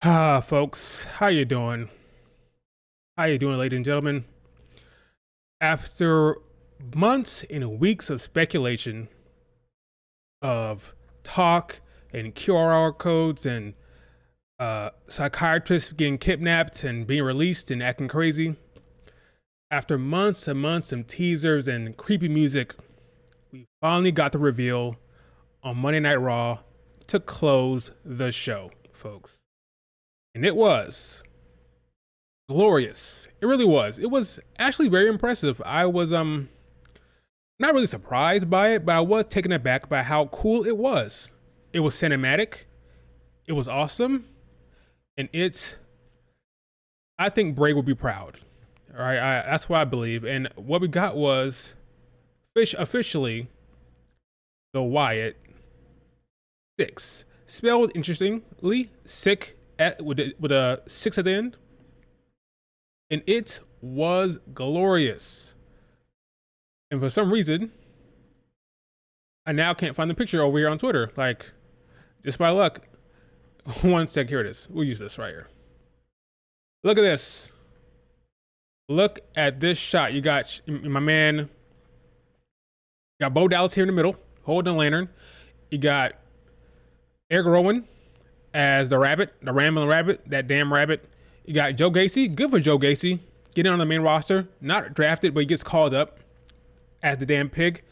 Folks, how you doing? How you doing, ladies and gentlemen? After months and weeks of speculation, of talk and QR codes and psychiatrists getting kidnapped and being released and acting crazy, after months and months of teasers and creepy music, we finally got the reveal on Monday Night Raw to close the show, folks. And it was glorious. It really was. It was actually very impressive. I was not really surprised by it, but I was taken aback by how cool it was. It was cinematic. It was awesome. And I think Bray will be proud. All right, that's what I believe. And what we got was officially the Wyatt Six, spelled interestingly, sick with a six at the end, and it was glorious. And for some reason, I now can't find the picture over here on Twitter. Like, just by luck. One sec, here it is. We'll use this right here. Look at this. Look at this shot. You got my man. You got Bo Dallas here in the middle, holding a lantern. You got Eric Rowan as the rabbit, the rambling rabbit, that damn rabbit. You got Joe Gacy. Good for Joe Gacy. Getting on the main roster. Not drafted, but he gets called up as the damn pig.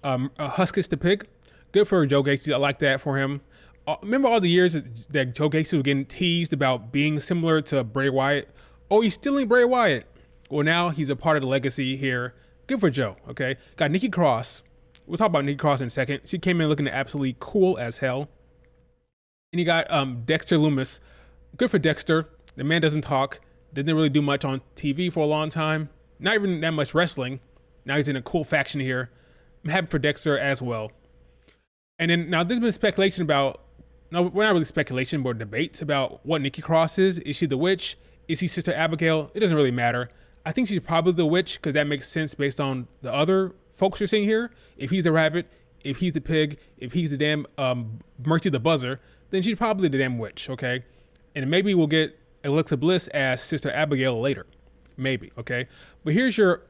Huskus the pig. Good for Joe Gacy. I like that for him. Remember all the years that Joe Gacy was getting teased about being similar to Bray Wyatt? Oh, he's stealing Bray Wyatt. Well, now he's a part of the legacy here. Good for Joe, okay? Got Nikki Cross. We'll talk about Nikki Cross in a second. She came in looking absolutely cool as hell. And you got Dexter Lumis. Good for Dexter. The man doesn't talk. Didn't really do much on TV for a long time. Not even that much wrestling. Now he's in a cool faction here. I'm happy for Dexter as well. And then now there's been speculation about, no, we're not really speculation, but debates about what Nikki Cross is. Is she the witch? Is he Sister Abigail? It doesn't really matter. I think she's probably the witch because that makes sense based on the other folks you're seeing here. If he's the rabbit, if he's the pig, if he's the damn Mercy the Buzzer, then she's probably the damn witch, okay? And maybe we'll get Alexa Bliss as Sister Abigail later. Maybe, okay? But here's your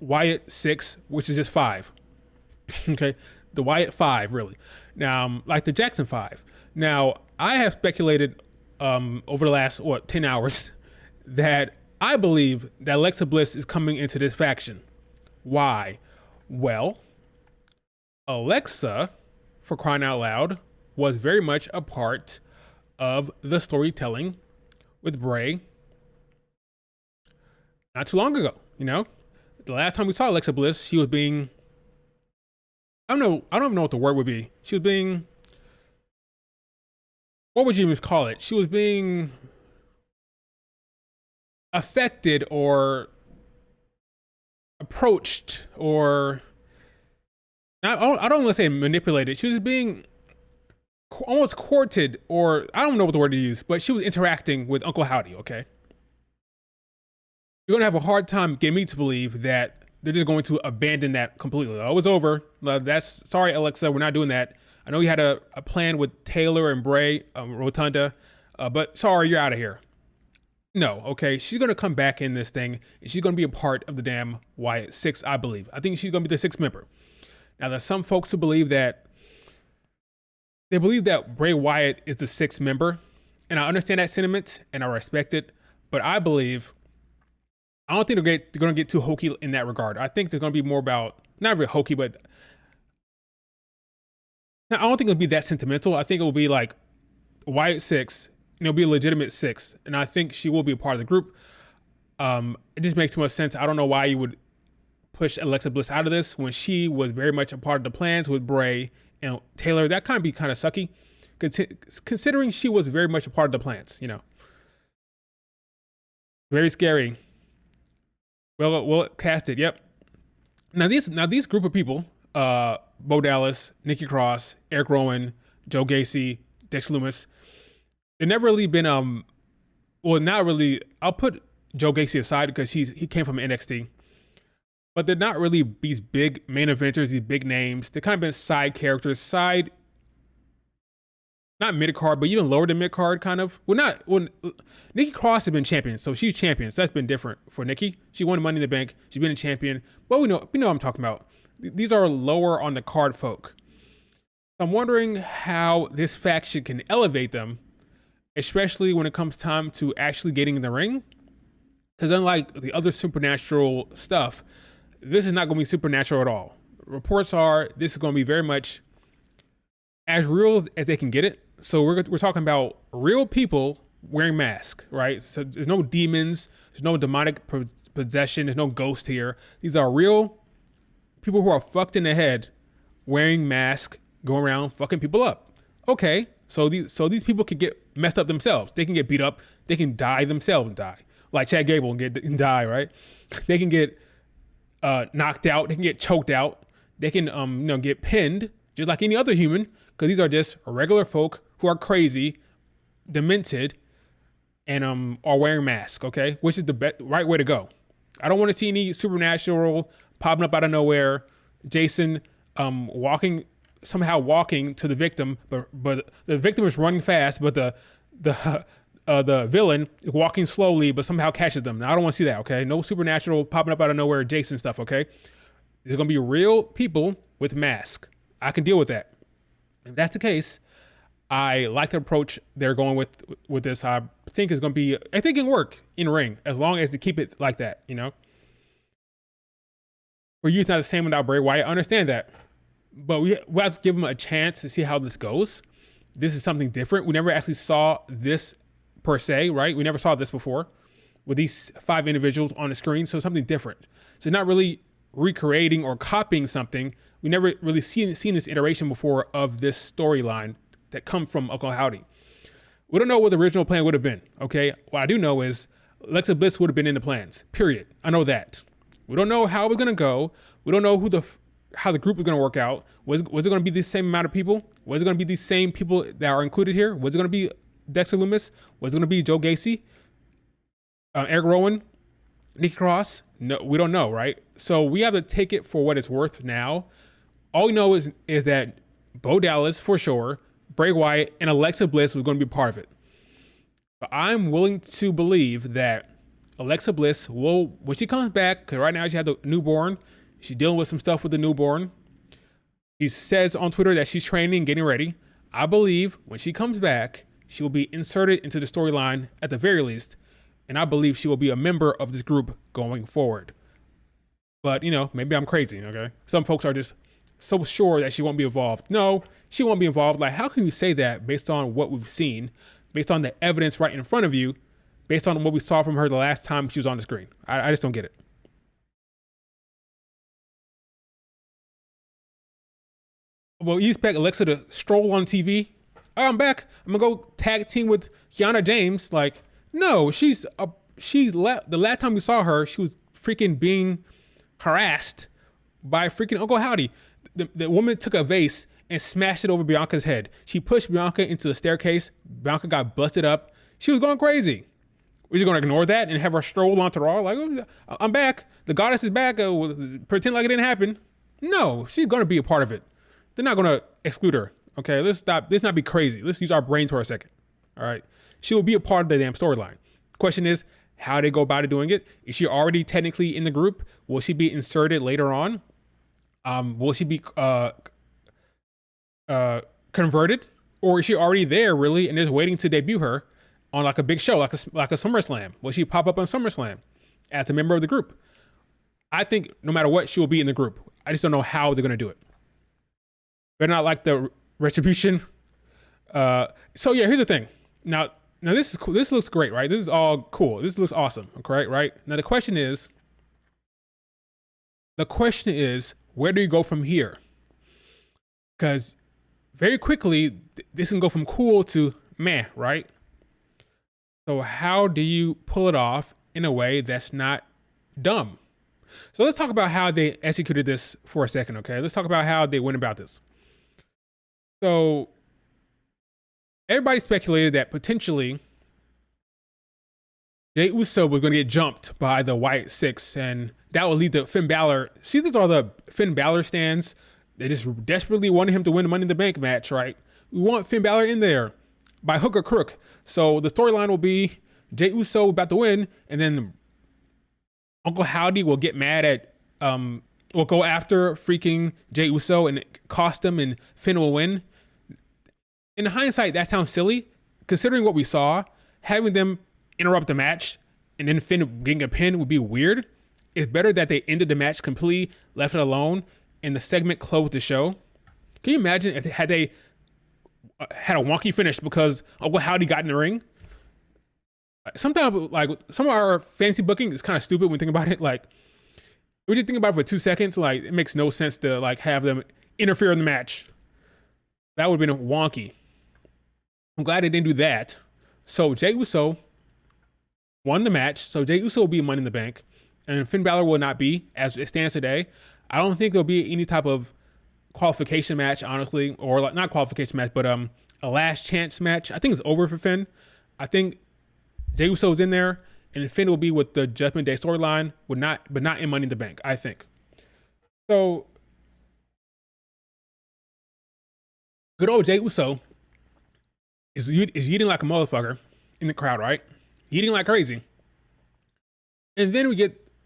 Wyatt 6, which is just 5. Okay? The Wyatt 5, really. Now, like the Jackson 5. Now, I have speculated over the last, 10 hours that I believe that Alexa Bliss is coming into this faction. Why? Well, Alexa, for crying out loud, was very much a part of the storytelling with Bray not too long ago. You know, the last time we saw Alexa Bliss, she was being, I don't even know what the word would be. She was being, what would you even call it? She was being affected or approached or, I don't want to say manipulated. She was being almost courted, or I don't know what the word to use, but she was interacting with Uncle Howdy, okay? You're going to have a hard time getting me to believe that they're just going to abandon that completely. Oh, it's over. Sorry, Alexa, we're not doing that. I know you had a plan with Taylor and Bray, Rotunda, but sorry, you're out of here. No, okay, she's going to come back in this thing, and she's going to be a part of the damn Wyatt 6, I believe. I think she's going to be the 6th member. Now, there's some folks who believe that Bray Wyatt is the 6th member, and I understand that sentiment, and I respect it, but I don't think they're going to get too hokey in that regard. I think they're going to be more about, not really hokey, but I don't think it'll be that sentimental. I think it will be like Wyatt 6, and it'll be a legitimate 6, and I think she will be a part of the group. It just makes too much sense. I don't know why you would push Alexa Bliss out of this when she was very much a part of the plans with Bray and Taylor. That kind of be kind of sucky, considering she was very much a part of the plans. You know, very scary. Well casted. Yep. Now these group of people, Bo Dallas, Nikki Cross, Eric Rowan, Joe Gacy, Dexter Lumis, they've never really been not really. I'll put Joe Gacy aside because he came from NXT. But they're not really these big main eventers, these big names. They're kind of been side characters, side not mid card, but even lower than mid card, kind of. Well, not when Nikki Cross has been champion, so she's champion. So that's been different for Nikki. She won Money in the Bank. She's been a champion, but we know what I'm talking about. These are lower on the card folk. I'm wondering how this faction can elevate them, especially when it comes time to actually getting in the ring. Because unlike the other supernatural stuff, this is not going to be supernatural at all. Reports are this is going to be very much as real as they can get it. So we're talking about real people wearing masks, right? So there's no demons, there's no demonic possession, there's no ghost here. These are real people who are fucked in the head, wearing masks, going around fucking people up. Okay, so these people can get messed up themselves. They can get beat up. They can die themselves and die, like Chad Gable and die, right? They can get knocked out. They can get choked out. They can get pinned just like any other human, because these are just regular folk who are crazy, demented, and are wearing masks, okay? Which is the right way to go. I don't want to see any supernatural popping up out of nowhere. Jason somehow walking to the victim, but the victim is running fast, but the villain is walking slowly, but somehow catches them. Now, I don't want to see that, okay? No supernatural popping up out of nowhere, Jason stuff, okay? There's going to be real people with masks. I can deal with that. If that's the case, I like the approach they're going with this. I think it's going to be, I think it can work in ring as long as they keep it like that, you know? For you, it's not the same without Bray Wyatt. I understand that. But we have to give them a chance to see how this goes. This is something different. We never actually saw this per se, right? We never saw this before with these 5 individuals on the screen. So something different. So not really recreating or copying something. We never really seen this iteration before of this storyline that come from Uncle Howdy. We don't know what the original plan would have been, okay? What I do know is Alexa Bliss would have been in the plans, period. I know that. We don't know how it was going to go. We don't know how the group was going to work out. Was it going to be the same amount of people? Was it going to be these same people that are included here? Was it going to be Dexter Lumis? Was it going to be Joe Gacy? Eric Rowan? Nikki Cross? No, we don't know, right? So we have to take it for what it's worth now. All we know is that Bo Dallas, for sure, Bray Wyatt, and Alexa Bliss was going to be part of it. But I'm willing to believe that Alexa Bliss will, when she comes back, because right now she has the newborn, she's dealing with some stuff with the newborn. She says on Twitter that she's training, getting ready. I believe when she comes back, she will be inserted into the storyline at the very least. And I believe she will be a member of this group going forward. But, maybe I'm crazy, okay? Some folks are just so sure that she won't be involved. No, she won't be involved. Like, how can you say that based on what we've seen, based on the evidence right in front of you, based on what we saw from her the last time she was on the screen? I just don't get it. Well, you expect Alexa to stroll on TV? Oh, I'm back. I'm gonna go tag team with Kiana James. Like, no, the last time we saw her, she was freaking being harassed by freaking Uncle Howdy. The woman took a vase and smashed it over Bianca's head. She pushed Bianca into the staircase. Bianca got busted up. She was going crazy. We're just gonna ignore that and have her stroll onto Raw? Like, oh, I'm back. The goddess is back. Pretend like it didn't happen. No, she's gonna be a part of it. They're not gonna exclude her. Okay, let's not be crazy. Let's use our brains for a second. All right, she will be a part of the damn storyline. Question is, how they go about it doing it? Is she already technically in the group? Will she be inserted later on? Will she be converted, or is she already there really and is waiting to debut her on like a big show, like a SummerSlam? Will she pop up on SummerSlam as a member of the group? I think no matter what, she will be in the group. I just don't know how they're gonna do it. They're not like the Retribution. So yeah, here's the thing. Now this is cool. This looks great, right? This is all cool. This looks awesome. Okay, right? Now the question is, where do you go from here? Because very quickly, this can go from cool to meh, right? So how do you pull it off in a way that's not dumb? So let's talk about how they executed this for a second, okay? Let's talk about how they went about this. So everybody speculated that potentially Jey Uso was going to get jumped by the Wyatt Six, and that would lead to Finn Balor. See, these are the Finn Balor stands. They just desperately wanted him to win the Money in the Bank match, right? We want Finn Balor in there by hook or crook. So the storyline will be Jey Uso about to win, and then Uncle Howdy will get mad at will go after freaking Jey Uso and cost him, and Finn will win. In hindsight, that sounds silly, considering what we saw. Having them interrupt the match and then Finn getting a pin would be weird. It's better that they ended the match completely, left it alone, and the segment closed the show. Can you imagine if they had a wonky finish because Uncle Howdy got in the ring? Sometimes, like, some of our fantasy booking is kind of stupid when you think about it. Like, we just think about it for 2 seconds. Like, it makes no sense to like have them interfere in the match. That would have been wonky. I'm glad they didn't do that. So Jey Uso won the match. So Jey Uso will be Money in the Bank, and Finn Balor will not be, as it stands today. I don't think there'll be any type of qualification match, honestly, or like not qualification match, but a last chance match. I think it's over for Finn. I think Jey Uso's in there, and Finn will be with the Judgment Day storyline, but not in Money in the Bank, I think. So good old Jey Uso is eating like a motherfucker in the crowd, right? Eating like crazy. And then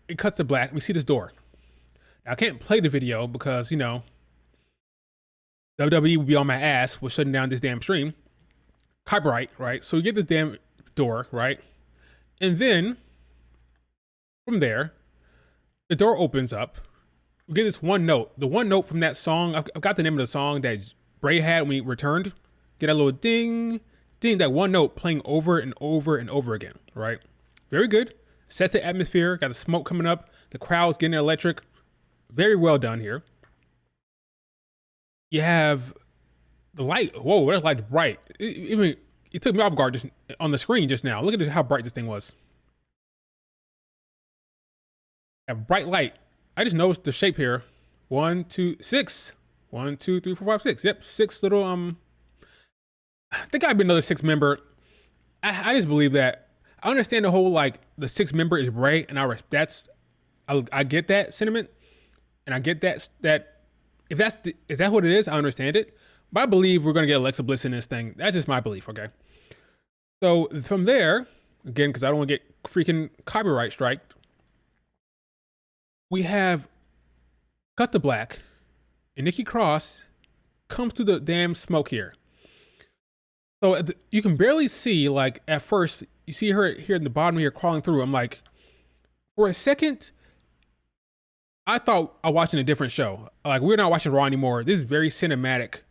it cuts to black. We see this door. Now, I can't play the video because, you know, WWE would be on my ass with shutting down this damn stream. Copyright, right? So we get this damn door, right? And then from there, the door opens up. We get this one note. The one note from that song, I've got the name of the song that Bray had when he returned. Get a little ding, ding, that one note playing over and over and over again, right? Very good. Sets the atmosphere. Got the smoke coming up. The crowd's getting electric. Very well done here. You have the light. Whoa, that light's bright. It took me off guard just on the screen just now. Look at how bright this thing was. A bright light. I just noticed the shape here. 1, 2, 6. 1, 2, 3, 4, 5, 6. Yep, 6 little I think I'd be another 6 member. I just believe that. I understand the whole like the 6 member is Bray, and I get that sentiment, and I get that if is that what it is, I understand it. But I believe we're gonna get Alexa Bliss in this thing. That's just my belief, okay? So from there, again, because I don't want to get freaking copyright striked, we have cut to black, and Nikki Cross comes through the damn smoke here. So you can barely see, like, at first, you see her here in the bottom here crawling through. I'm like, for a second, I thought I was watching a different show. Like, we're not watching Raw anymore. This is very cinematic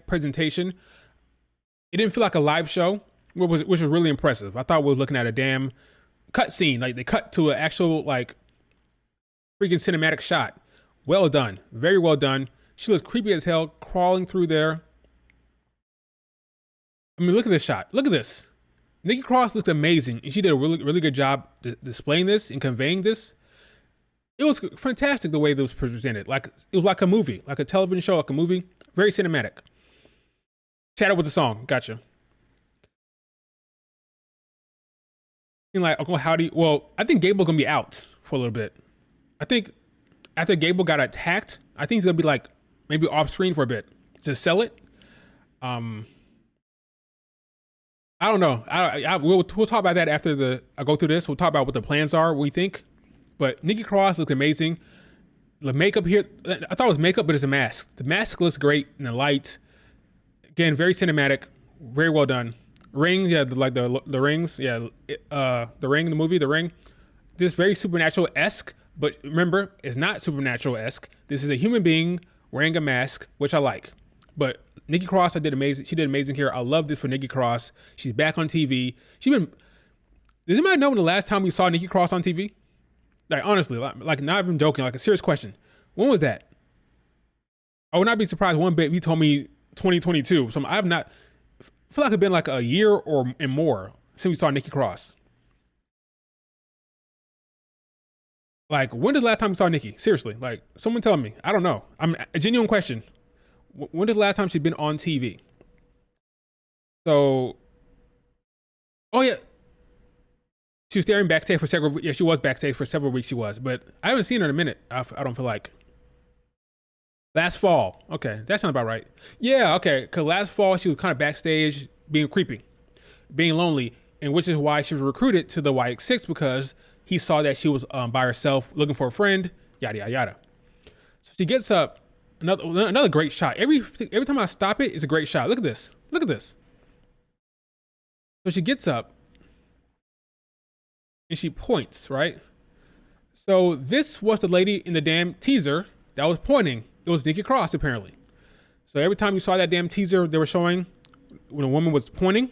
presentation. It didn't feel like a live show, which was really impressive. I thought we were looking at a damn cut scene. Like, they cut to an actual, like, freaking cinematic shot. Well done. Very well done. She looks creepy as hell crawling through there. I mean, look at this shot. Look at this. Nikki Cross looks amazing, and she did a really, really good job displaying this and conveying this. It was fantastic the way this was presented. Like, it was like a movie, like a television show, like a movie. Very cinematic. Chat up with the song. Gotcha. Like Uncle Howdy. Well, I think Gable gonna be out for a little bit. I think after Gable got attacked, I think he's gonna be like maybe off screen for a bit to sell it. I don't know. We'll talk about that after I go through this. We'll talk about what the plans are, what we think. But Nikki Cross looks amazing. The makeup here, I thought it was makeup, but it's a mask. The mask looks great in the light. Again, very cinematic, very well done. Ring, yeah, like the rings, yeah. The Ring, the movie, The Ring. Just very supernatural-esque, but remember, it's not supernatural-esque. This is a human being wearing a mask, which I like. But Nikki Cross, she did amazing here. I love this for Nikki Cross. She's back on TV. Does anybody know when the last time we saw Nikki Cross on TV? Like, honestly, like not even joking, like a serious question. When was that? I would not be surprised one bit if you told me 2022. So I feel like it's been like a year and more since we saw Nikki Cross. Like, when did the last time we saw Nikki? Seriously, like, someone tell me. I don't know. I'm a genuine question. When did the last time she'd been on TV? So, oh yeah, she was staring backstage for several. Yeah, she was backstage for several weeks. She was, but I haven't seen her in a minute. I don't feel like. Last fall. Okay, that sounds about right. Yeah, okay. Cause last fall she was kind of backstage being creepy, being lonely, and which is why she was recruited to the Wyatt Sick6 because he saw that she was by herself looking for a friend. Yada yada yada. So she gets up. Another great shot. Every time I stop it, it's a great shot. Look at this. Look at this. So she gets up and she points, right? So this was the lady in the damn teaser that was pointing. It was Nikki Cross, apparently. So every time you saw that damn teaser they were showing when a woman was pointing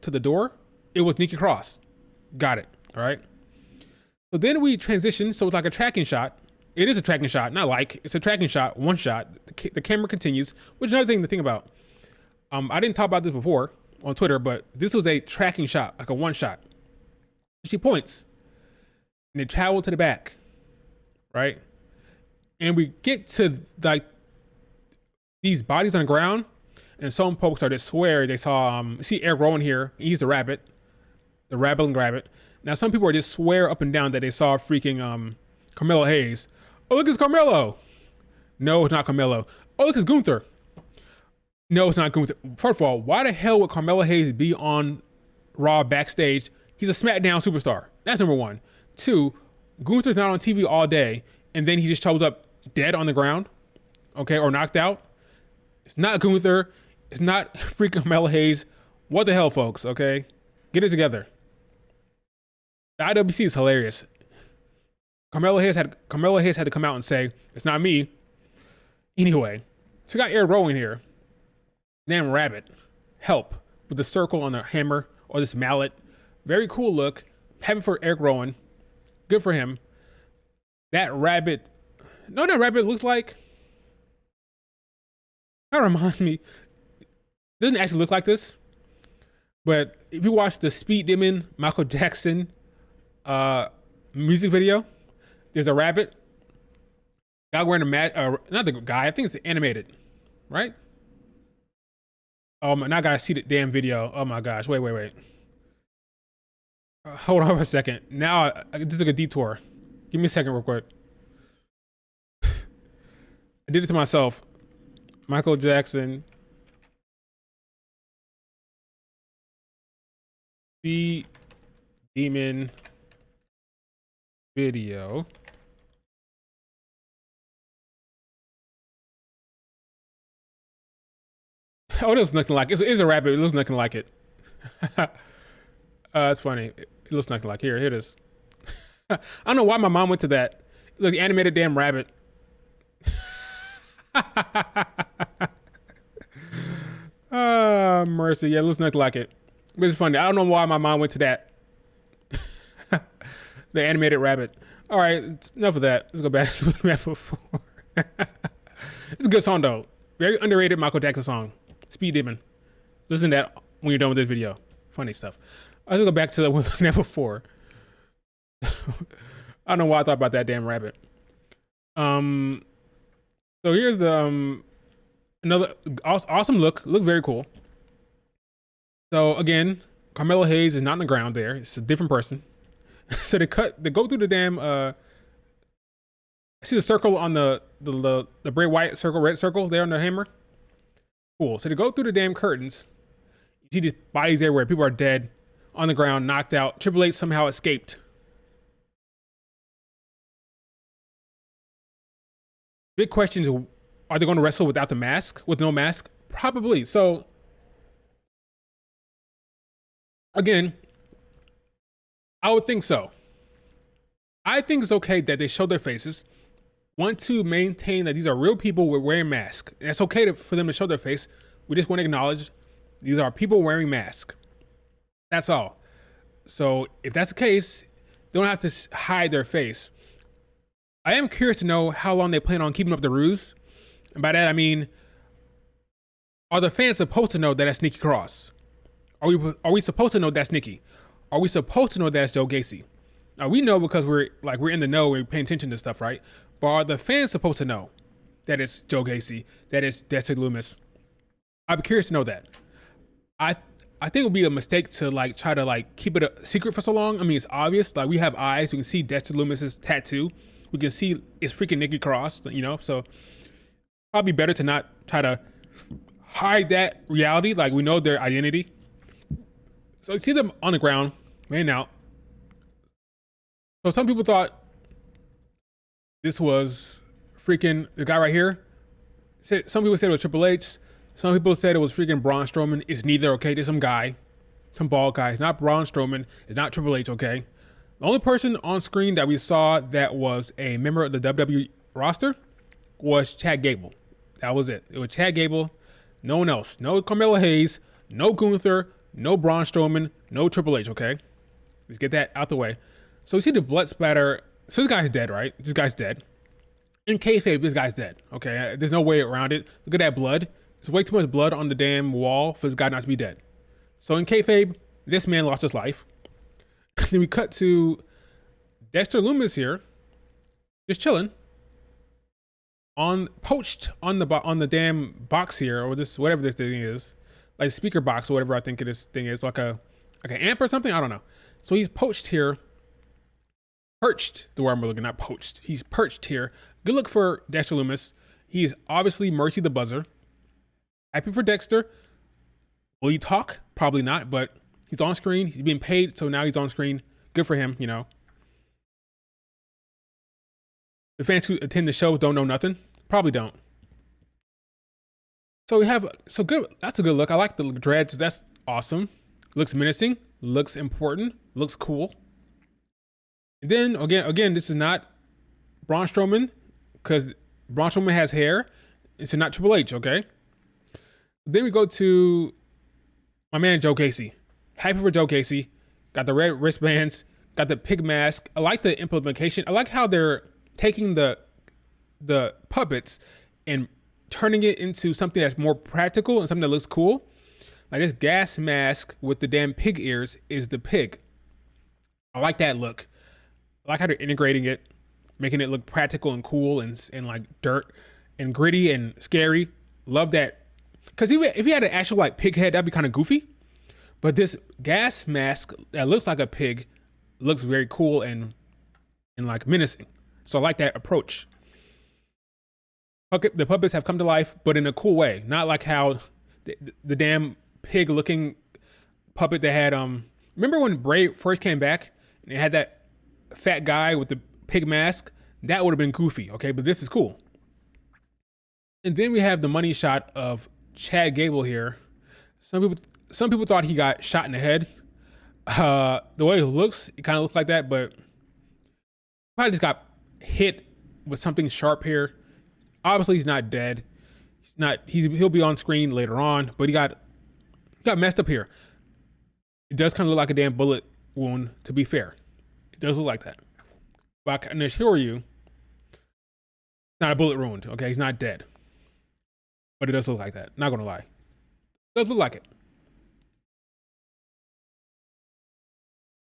to the door, it was Nikki Cross. Got it. All right. So then we transition. So it's like a tracking shot. It is a tracking shot, not like it's a tracking shot. One shot. The camera continues. Which is another thing to think about. I didn't talk about this before on Twitter, but this was a tracking shot, like a one shot. She points, and they travel to the back, right? And we get to like these bodies on the ground, and some folks are just swear they saw. See Eric Rowan here. He's the rabbit and rabbit. Now some people are just swear up and down that they saw freaking Carmelo Hayes. Oh, look, it's Carmelo. No, it's not Carmelo. Oh, look, it's Gunther. No, it's not Gunther. First of all, why the hell would Carmelo Hayes be on Raw backstage? He's a SmackDown superstar. That's number one. Two, Gunther's not on TV all day, and then he just shows up dead on the ground, okay, or knocked out. It's not Gunther. It's not freaking Carmelo Hayes. What the hell, folks, okay? Get it together. The IWC is hilarious. Carmelo Hayes had to come out and say, it's not me. Anyway, so we got Eric Rowan here. Damn rabbit. Help. With the circle on the hammer or this mallet. Very cool look. Happy for Eric Rowan. Good for him. That rabbit. No, that rabbit looks like. That reminds me. Doesn't actually look like this. But if you watch the Speed Demon Michael Jackson music video, there's a rabbit. Guy wearing a not the guy, I think it's animated, right? Oh, now I gotta see the damn video. Oh my gosh, wait. Hold on for a second. Now I just took a detour. Give me a second real quick. I did it to myself. Michael Jackson. The Demon video. Oh, it looks nothing like it. It's a rabbit. It looks nothing like it. It's funny. It looks nothing like here it is. I don't know why my mom went to that. Look, the animated damn rabbit. Mercy. Yeah, it looks nothing like it. But it's funny. I don't know why my mom went to that. The animated rabbit. All right, enough of that. Let's go back to what we had before. It's a good song though. Very underrated Michael Jackson song. Speed Demon. Listen to that when you're done with this video. Funny stuff. Let's go back to the one we had before. I don't know why I thought about that damn rabbit. So here's the another awesome look. Look very cool. So again, Carmelo Hayes is not on the ground there. It's a different person. So they go through the damn see the circle on the Bray Wyatt circle, red circle there on the hammer? Cool. So they go through the damn curtains. You see these bodies everywhere. People are dead, on the ground, knocked out. Triple H somehow escaped. Big question is, are they going to wrestle without the mask? With no mask? Probably. So, again, I would think so. I think it's okay that they show their faces. Want to maintain that these are real people with wearing masks. And it's okay for them to show their face. We just want to acknowledge these are people wearing masks. That's all. So if that's the case, they don't have to hide their face. I am curious to know how long they plan on keeping up the ruse. And by that I mean, are the fans supposed to know that that's Nikki Cross? Are we supposed to know that's Nikki? Are we supposed to know that's Joe Gacy? Now we know because we're in the know, we're paying attention to stuff, right? But are the fans supposed to know that it's Joe Gacy, that it's Dexter Lumis? I'd be curious to know that. I think it would be a mistake to try to keep it a secret for so long. I mean, it's obvious. We have eyes. We can see Dexter Lumis's tattoo. We can see it's freaking Nikki Cross, you know? So Probably better to not try to hide that reality. Like we know their identity. So you see them on the ground, laying out. So some people thought this was freaking the guy right here. Some people said it was Triple H. Some people said it was freaking Braun Strowman. It's neither, okay? There's some guy, some bald guy. It's not Braun Strowman. It's not Triple H, okay? The only person on screen that we saw that was a member of the WWE roster was Chad Gable. That was it. It was Chad Gable. No one else. No Carmelo Hayes. No Gunther. No Braun Strowman. No Triple H, okay? Let's get that out the way. So we see the blood splatter. So this guy's dead, right? This guy's dead. In kayfabe, this guy's dead, okay? There's no way around it. Look at that blood. There's way too much blood on the damn wall for this guy not to be dead. So in kayfabe, this man lost his life. Then we cut to Dexter Lumis here, just chilling, poached on the damn box here, or this whatever this thing is, like speaker box or whatever I think this thing is, like an amp or something. I don't know. So he's poached here, perched. The word I'm looking, not poached. He's perched here. Good look for Dexter Lumis. He's obviously Mercy the Buzzer. Happy for Dexter. Will he talk? Probably not, but he's on screen. He's being paid, so now he's on screen. Good for him, you know. The fans who attend the show don't know nothing. Probably don't. So we have, so good. That's a good look. I like the dreads. That's awesome. Looks menacing. Looks important. Looks cool. And then again, this is not Braun Strowman because Braun Strowman has hair. It's not Triple H, okay? Then we go to my man Joe Casey. Happy for Joe Casey. Got the red wristbands. Got the pig mask. I like the implementation. I like how they're taking the puppets and turning it into something that's more practical and something that looks cool. Like this gas mask with the damn pig ears is the pig. I like that look. I like how they're integrating it, making it look practical and cool and like dirt and gritty and scary. Love that. Because if he had an actual like pig head, that'd be kind of goofy. But this gas mask that looks like a pig looks very cool and like menacing. So I like that approach. The puppets have come to life, but in a cool way. Not like how the damn pig looking puppet they had. Remember when Bray first came back and they had that fat guy with the pig mask? That would have been goofy, okay? But this is cool. And then we have the money shot of Chad Gable here. Some people thought he got shot in the head. The way it looks, it kind of looks like that, but probably just got hit with something sharp here. Obviously, he's not dead. He'll be on screen later on, but he got messed up here. It does kind of look like a damn bullet wound, to be fair. It does look like that. But I can assure you, it's not a bullet wound, okay? He's not dead. But it does look like that. Not gonna lie. It does look like it.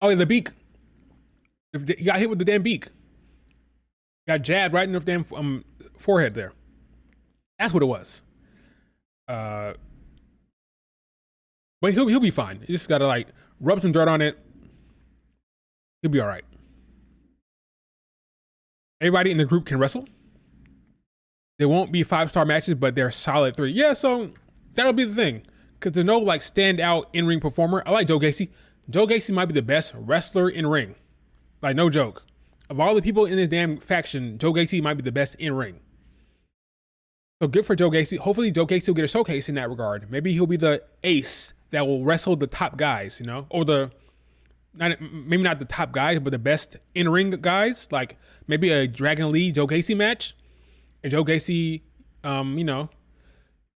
Oh, yeah, the beak. He got hit with the damn beak. Got jabbed right in the damn forehead there. That's what it was. But he'll be fine. You just gotta like rub some dirt on it. He'll be all right. Everybody in the group can wrestle. There won't be 5-star matches, but they're solid 3. Yeah, so that'll be the thing. Because there's no like standout in-ring performer. I like Joe Gacy. Joe Gacy might be the best wrestler in ring. Like, no joke. Of all the people in this damn faction, Joe Gacy might be the best in ring. So good for Joe Gacy. Hopefully Joe Gacy will get a showcase in that regard. Maybe he'll be the ace that will wrestle the top guys, you know, or maybe not the top guys, but the best in ring guys. Like maybe a Dragon Lee Joe Gacy match, and Joe Gacy, you know,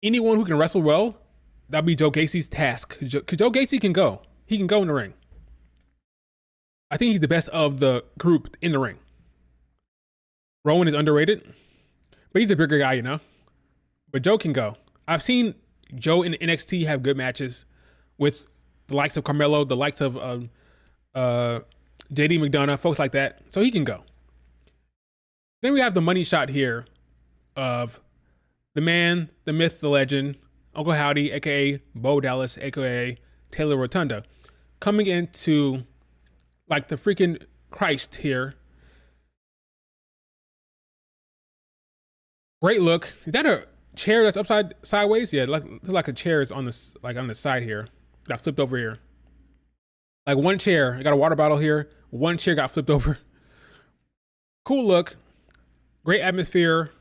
anyone who can wrestle well, that'll be Joe Gacy's task. Because Joe Gacy can go. He can go in the ring. I think he's the best of the group in the ring. Rowan is underrated, but he's a bigger guy, you know. But Joe can go. I've seen Joe in NXT have good matches with the likes of Carmelo, the likes of JD McDonough, folks like that. So he can go. Then we have the money shot here of the man, the myth, the legend, Uncle Howdy, aka Bo Dallas, aka Taylor Rotunda, coming into like the freaking Christ here. Great look. Is that chair that's upside sideways. Yeah, like a chair is on the side here. Got flipped over here. Like one chair. I got a water bottle here. One chair got flipped over. Cool look. Great atmosphere.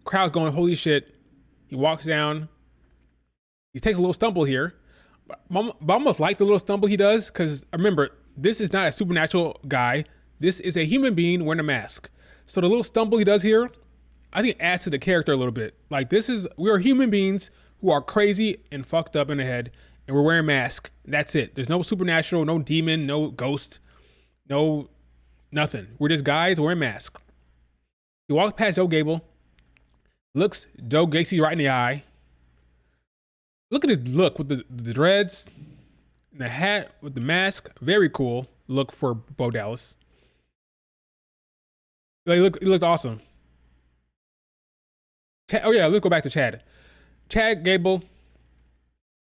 Crowd going, holy shit. He walks down. He takes a little stumble here. But I almost like the little stumble he does, because remember, this is not a supernatural guy. This is a human being wearing a mask. So the little stumble he does here, I think it adds to the character a little bit. Like we are human beings who are crazy and fucked up in the head, and we're wearing masks. That's it. There's no supernatural, no demon, no ghost, no nothing. We're just guys wearing masks. He walks past Joe Gable, looks Joe Gacy right in the eye. Look at his look with the dreads, and the hat with the mask. Very cool look for Bo Dallas. He looked awesome. Oh yeah, let's go back to Chad. Chad Gable.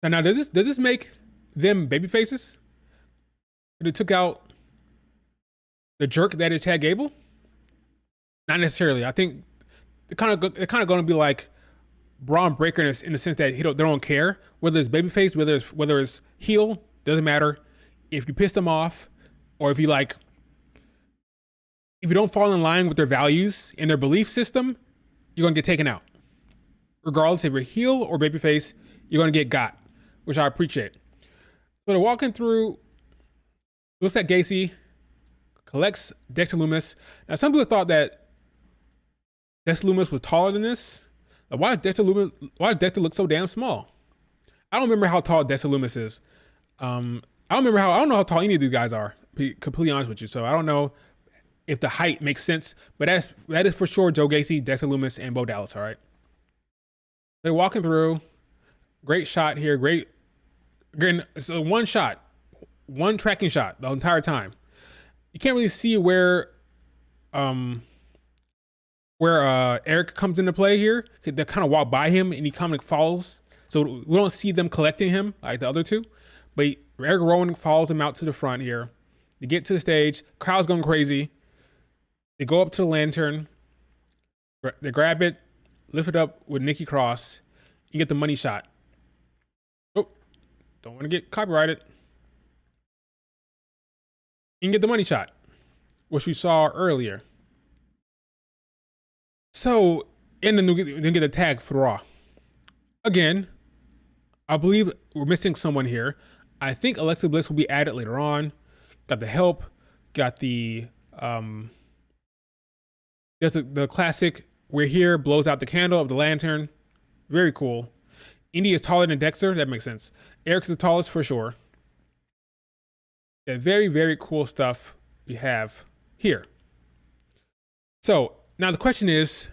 Now does this make them baby faces? It took out the jerk that is Chad Gable? Not necessarily. I think they're kind of going to be like Braun Breaker in the sense that they don't care whether it's babyface, whether it's heel, doesn't matter. If you piss them off, or if you don't fall in line with their values and their belief system, you're gonna get taken out. Regardless if you're heel or babyface, you're gonna get got, which I appreciate. So they're walking through, looks at Gacy, collects Dexter Lumis. Now some people thought that Dexter Lumis was taller than this. Like, why does Dexter look so damn small? I don't remember how tall Dexter Lumis is. I don't know how tall any of these guys are, to be completely honest with you. So I don't know if the height makes sense, but that is for sure Joe Gacy, Dexter Lumis, and Bo Dallas, all right? They're walking through. Great shot here. Again, so one shot, one tracking shot the entire time. You can't really see where Eric comes into play here. They kind of walk by him and he kind of falls. So we don't see them collecting him like the other two. But Eric Rowan follows him out to the front here. They get to the stage. Crowd's going crazy. They go up to the lantern. They grab it, lift it up with Nikki Cross. You get the money shot. Oh, don't want to get copyrighted. You can get the money shot, which we saw earlier. So, and then we get a tag for Raw. Again, I believe we're missing someone here. I think Alexa Bliss will be added later on. Got the help. Got the there's the classic "We're here" blows out the candle of the lantern. Very cool. Indy is taller than Dexter. That makes sense. Eric's the tallest for sure. Yeah, very, very cool stuff we have here. So now the question is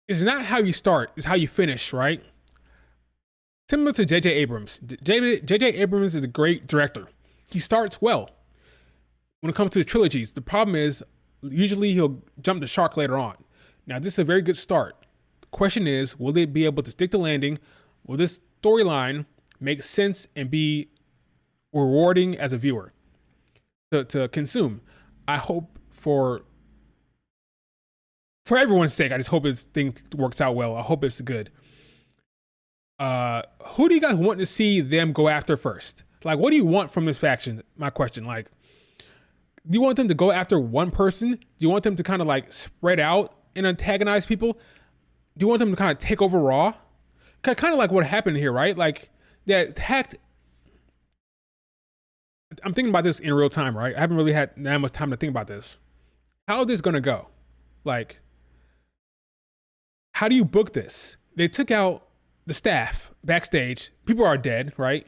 not how you start, it's how you finish, right? Similar to J.J. Abrams. J.J. Abrams is a great director. He starts well. When it comes to the trilogies, the problem is usually he'll jump the shark later on. Now, this is a very good start. The question is, will they be able to stick the landing? Will this storyline make sense and be rewarding as a viewer to consume? I hope for everyone's sake, I just hope things works out well. I hope it's good. Who do you guys want to see them go after first? Like, what do you want from this faction? My question, like, do you want them to go after one person? Do you want them to kind of like spread out and antagonize people? Do you want them to kind of take over Raw? Kind of like what happened here, right? Like, they attacked. I'm thinking about this in real time, right? I haven't really had that much time to think about this. How is this going to go? Like, how do you book this? They took out the staff backstage. People are dead, right?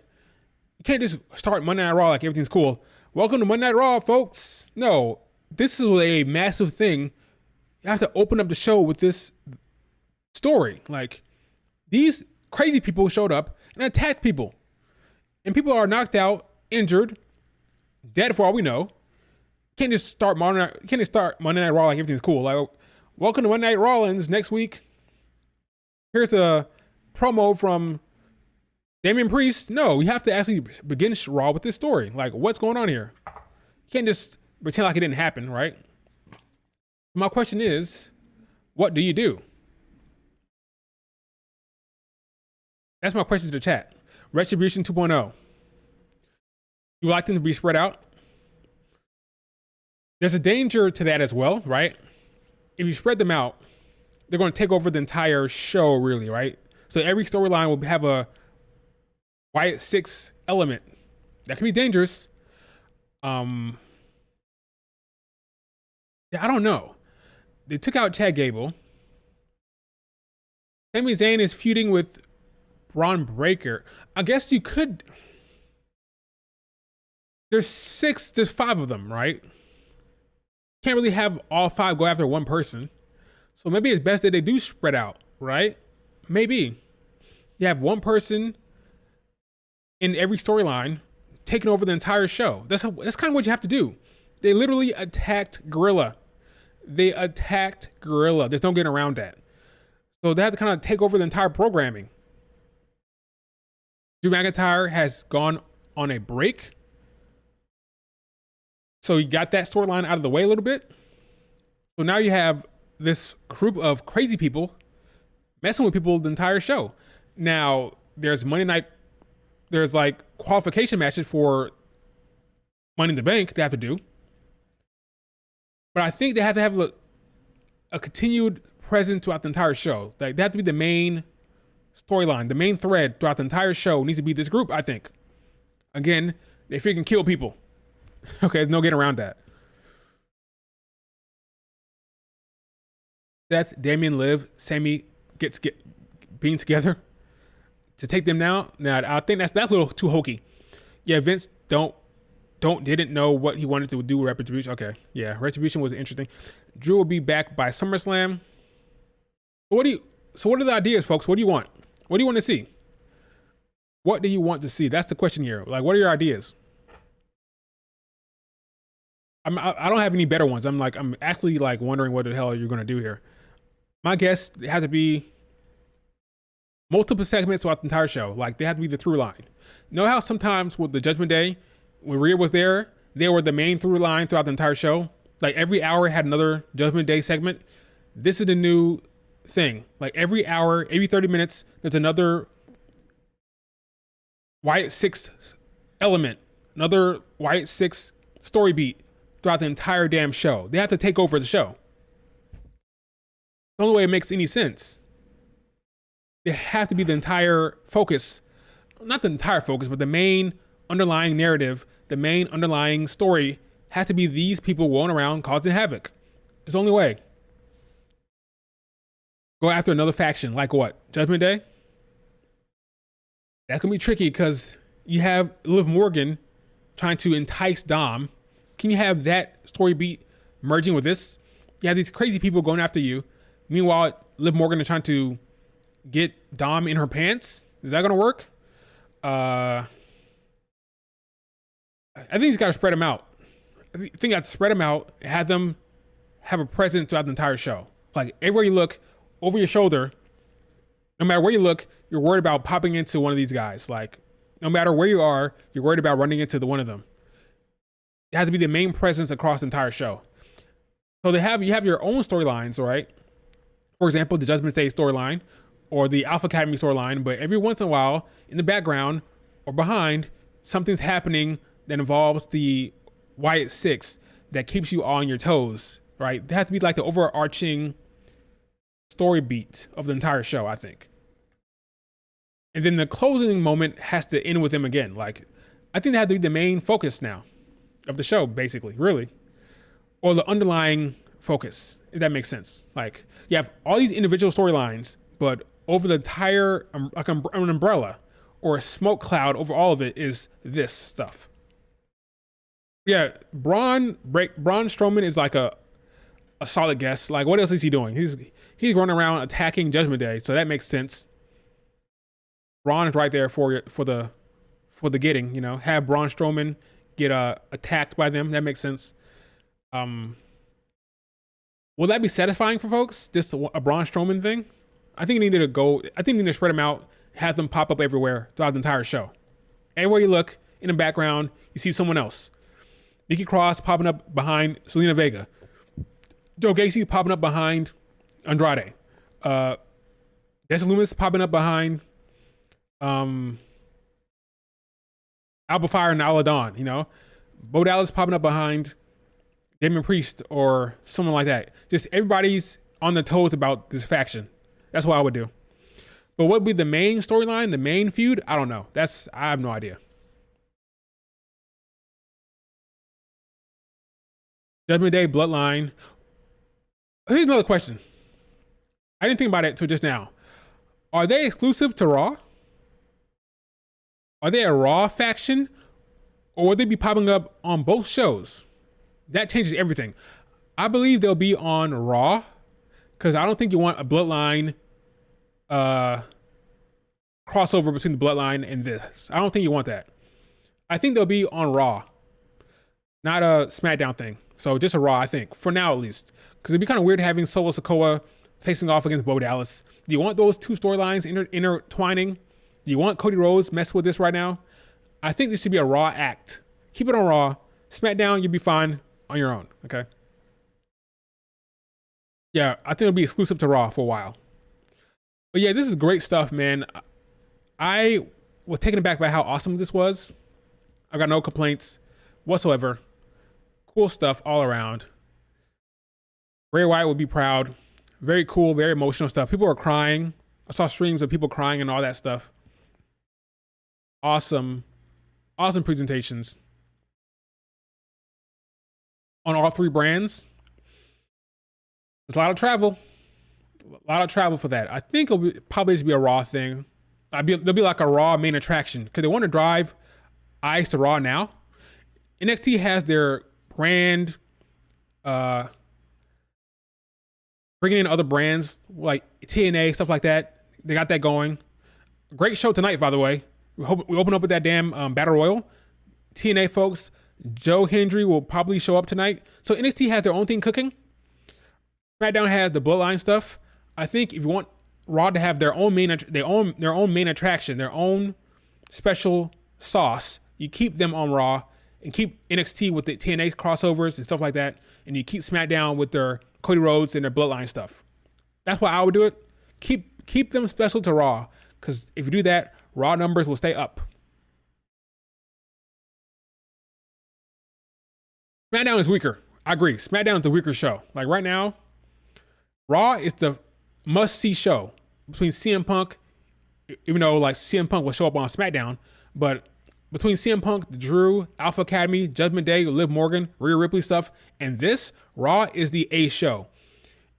You can't just start Monday Night Raw like everything's cool. Welcome to Monday Night Raw, folks. No, this is a massive thing. You have to open up the show with this story. Like, these crazy people showed up and attacked people. And people are knocked out, injured, dead for all we know. You can't just start Monday Night Raw like everything's cool. Like, welcome to Monday Night Rollins next week. Here's a promo from Damian Priest. No, we have to actually begin Raw with this story. Like, what's going on here? You can't just pretend like it didn't happen, right? My question is, what do you do? That's my question to the chat. Retribution 2.0. You like them to be spread out? There's a danger to that as well, right? If you spread them out, they're going to take over the entire show, really, right? So every storyline will have a Wyatt Sick6 element. That can be dangerous. Yeah, I don't know. They took out Chad Gable. Sami Zayn is feuding with Braun Breaker. I guess you could. There's 5 of them, right? Can't really have all 5 go after one person. So maybe it's best that they do spread out, right? Maybe. You have one person in every storyline taking over the entire show. That's kind of what you have to do. They literally attacked Gorilla. There's no getting around that. So they have to kind of take over the entire programming. Drew McIntyre has gone on a break. So you got that storyline out of the way a little bit. So now you have this group of crazy people messing with people the entire show. Now there's Monday night, there's like qualification matches for Money in the Bank they have to do. But I think they have to have a continued presence throughout the entire show. Like they have to be the main storyline, the main thread throughout the entire show needs to be this group, I think. Again, they freaking kill people. Okay, there's no getting around that. Seth, Damian, Liv, Sammy being together to take them down. Now, I think that's a little too hokey. Yeah, Vince didn't know what he wanted to do with Retribution. Okay, yeah, Retribution was interesting. Drew will be back by SummerSlam. What are the ideas, folks? What do you want? What do you want to see? What do you want to see? That's the question here. Like, what are your ideas? I don't have any better ones. I'm actually like wondering what the hell you're gonna do here. My guess, they have to be multiple segments throughout the entire show. Like they have to be the through line. You know how sometimes with the Judgment Day, when Rhea was there, they were the main through line throughout the entire show. Like every hour had another Judgment Day segment. This is the new thing. Like every hour, every 30 minutes, there's another Wyatt Sick6 element, another Wyatt Sick6 story beat throughout the entire damn show. They have to take over the show. The only way it makes any sense. They have to be the entire focus, not the entire focus, but the main underlying narrative, the main underlying story has to be these people rolling around causing havoc. It's the only way. Go after another faction, like what? Judgment Day? That's gonna be tricky because you have Liv Morgan trying to entice Dom. Can you have that story beat merging with this? You have these crazy people going after you. Meanwhile, Liv Morgan is trying to get Dom in her pants. Is that gonna work? I think he's got to spread them out. I think you have to spread them out, have them have a presence throughout the entire show. Like everywhere you look, over your shoulder, no matter where you look, you're worried about popping into one of these guys. Like no matter where you are, you're worried about running into one of them. It has to be the main presence across the entire show. So you have your own storylines, right? For example, the Judgment Day storyline or the Alpha Academy storyline, but every once in a while, in the background or behind, something's happening that involves the Wyatt Sick6 that keeps you on your toes, right? They have to be like the overarching story beat of the entire show, I think. And then the closing moment has to end with them again. Like, I think they have to be the main focus now of the show, basically, really. Or the underlying focus, if that makes sense. Like, you have all these individual storylines, but over the entire, like an umbrella or a smoke cloud over all of it is this stuff. Yeah, Braun Strowman is like a solid guess. Like, what else is he doing? He's running around attacking Judgment Day, so that makes sense. Braun is right there for the getting. You know, have Braun Strowman get attacked by them. That makes sense. Will that be satisfying for folks? Just a Braun Strowman thing? I think you need to spread them out, have them pop up everywhere throughout the entire show. Everywhere you look, in the background, you see someone else. Nikki Cross popping up behind Selena Vega. Joe Gacy popping up behind Andrade. Dexter Lumis popping up behind um, Alba Fire and Ala Dawn, you know, Bo Dallas popping up behind Damon Priest or someone like that. Just everybody's on the toes about this faction. That's what I would do. But what would be the main storyline, the main feud? I don't know. I have no idea. Judgment Day, Bloodline. Here's another question. I didn't think about it till just now. Are they exclusive to Raw? Are they a Raw faction? Or will they be popping up on both shows? That changes everything. I believe they'll be on Raw, because I don't think you want a Bloodline crossover between the Bloodline and this. I don't think you want that. I think they'll be on Raw, not a SmackDown thing. So just a Raw, I think, for now at least. Because it'd be kind of weird having Solo Sikoa facing off against Bo Dallas. Do you want those two storylines intertwining? Do you want Cody Rhodes messing with this right now? I think this should be a Raw act. Keep it on Raw. SmackDown, you'll be fine on your own, okay? Yeah, I think it'll be exclusive to Raw for a while. But yeah, this is great stuff, man. I was taken aback by how awesome this was. I got no complaints whatsoever. Cool stuff all around. Bray Wyatt would be proud. Very cool, very emotional stuff. People are crying. I saw streams of people crying and all that stuff. Awesome presentations on all three brands. There's a lot of travel for that. I think it'll probably just be a Raw thing. There'll be like a Raw main attraction because they want to drive eyes to Raw now. NXT has their brand, bringing in other brands like TNA, stuff like that. They got that going. Great show tonight, by the way. We open up with that damn Battle Royal. TNA folks, Joe Hendry will probably show up tonight. So NXT has their own thing cooking. SmackDown has the Bloodline stuff. I think if you want Raw to have their own main attraction, their own special sauce, you keep them on Raw and keep NXT with the TNA crossovers and stuff like that, and you keep SmackDown with their Cody Rhodes and their Bloodline stuff. That's why I would do it. Keep them special to Raw, because if you do that, Raw numbers will stay up. SmackDown is weaker. I agree. SmackDown is the weaker show. Like right now, Raw is the must-see show between CM Punk, even though like CM Punk will show up on SmackDown, but between CM Punk, the Drew, Alpha Academy, Judgment Day, Liv Morgan, Rhea Ripley stuff, and this, Raw is the A show.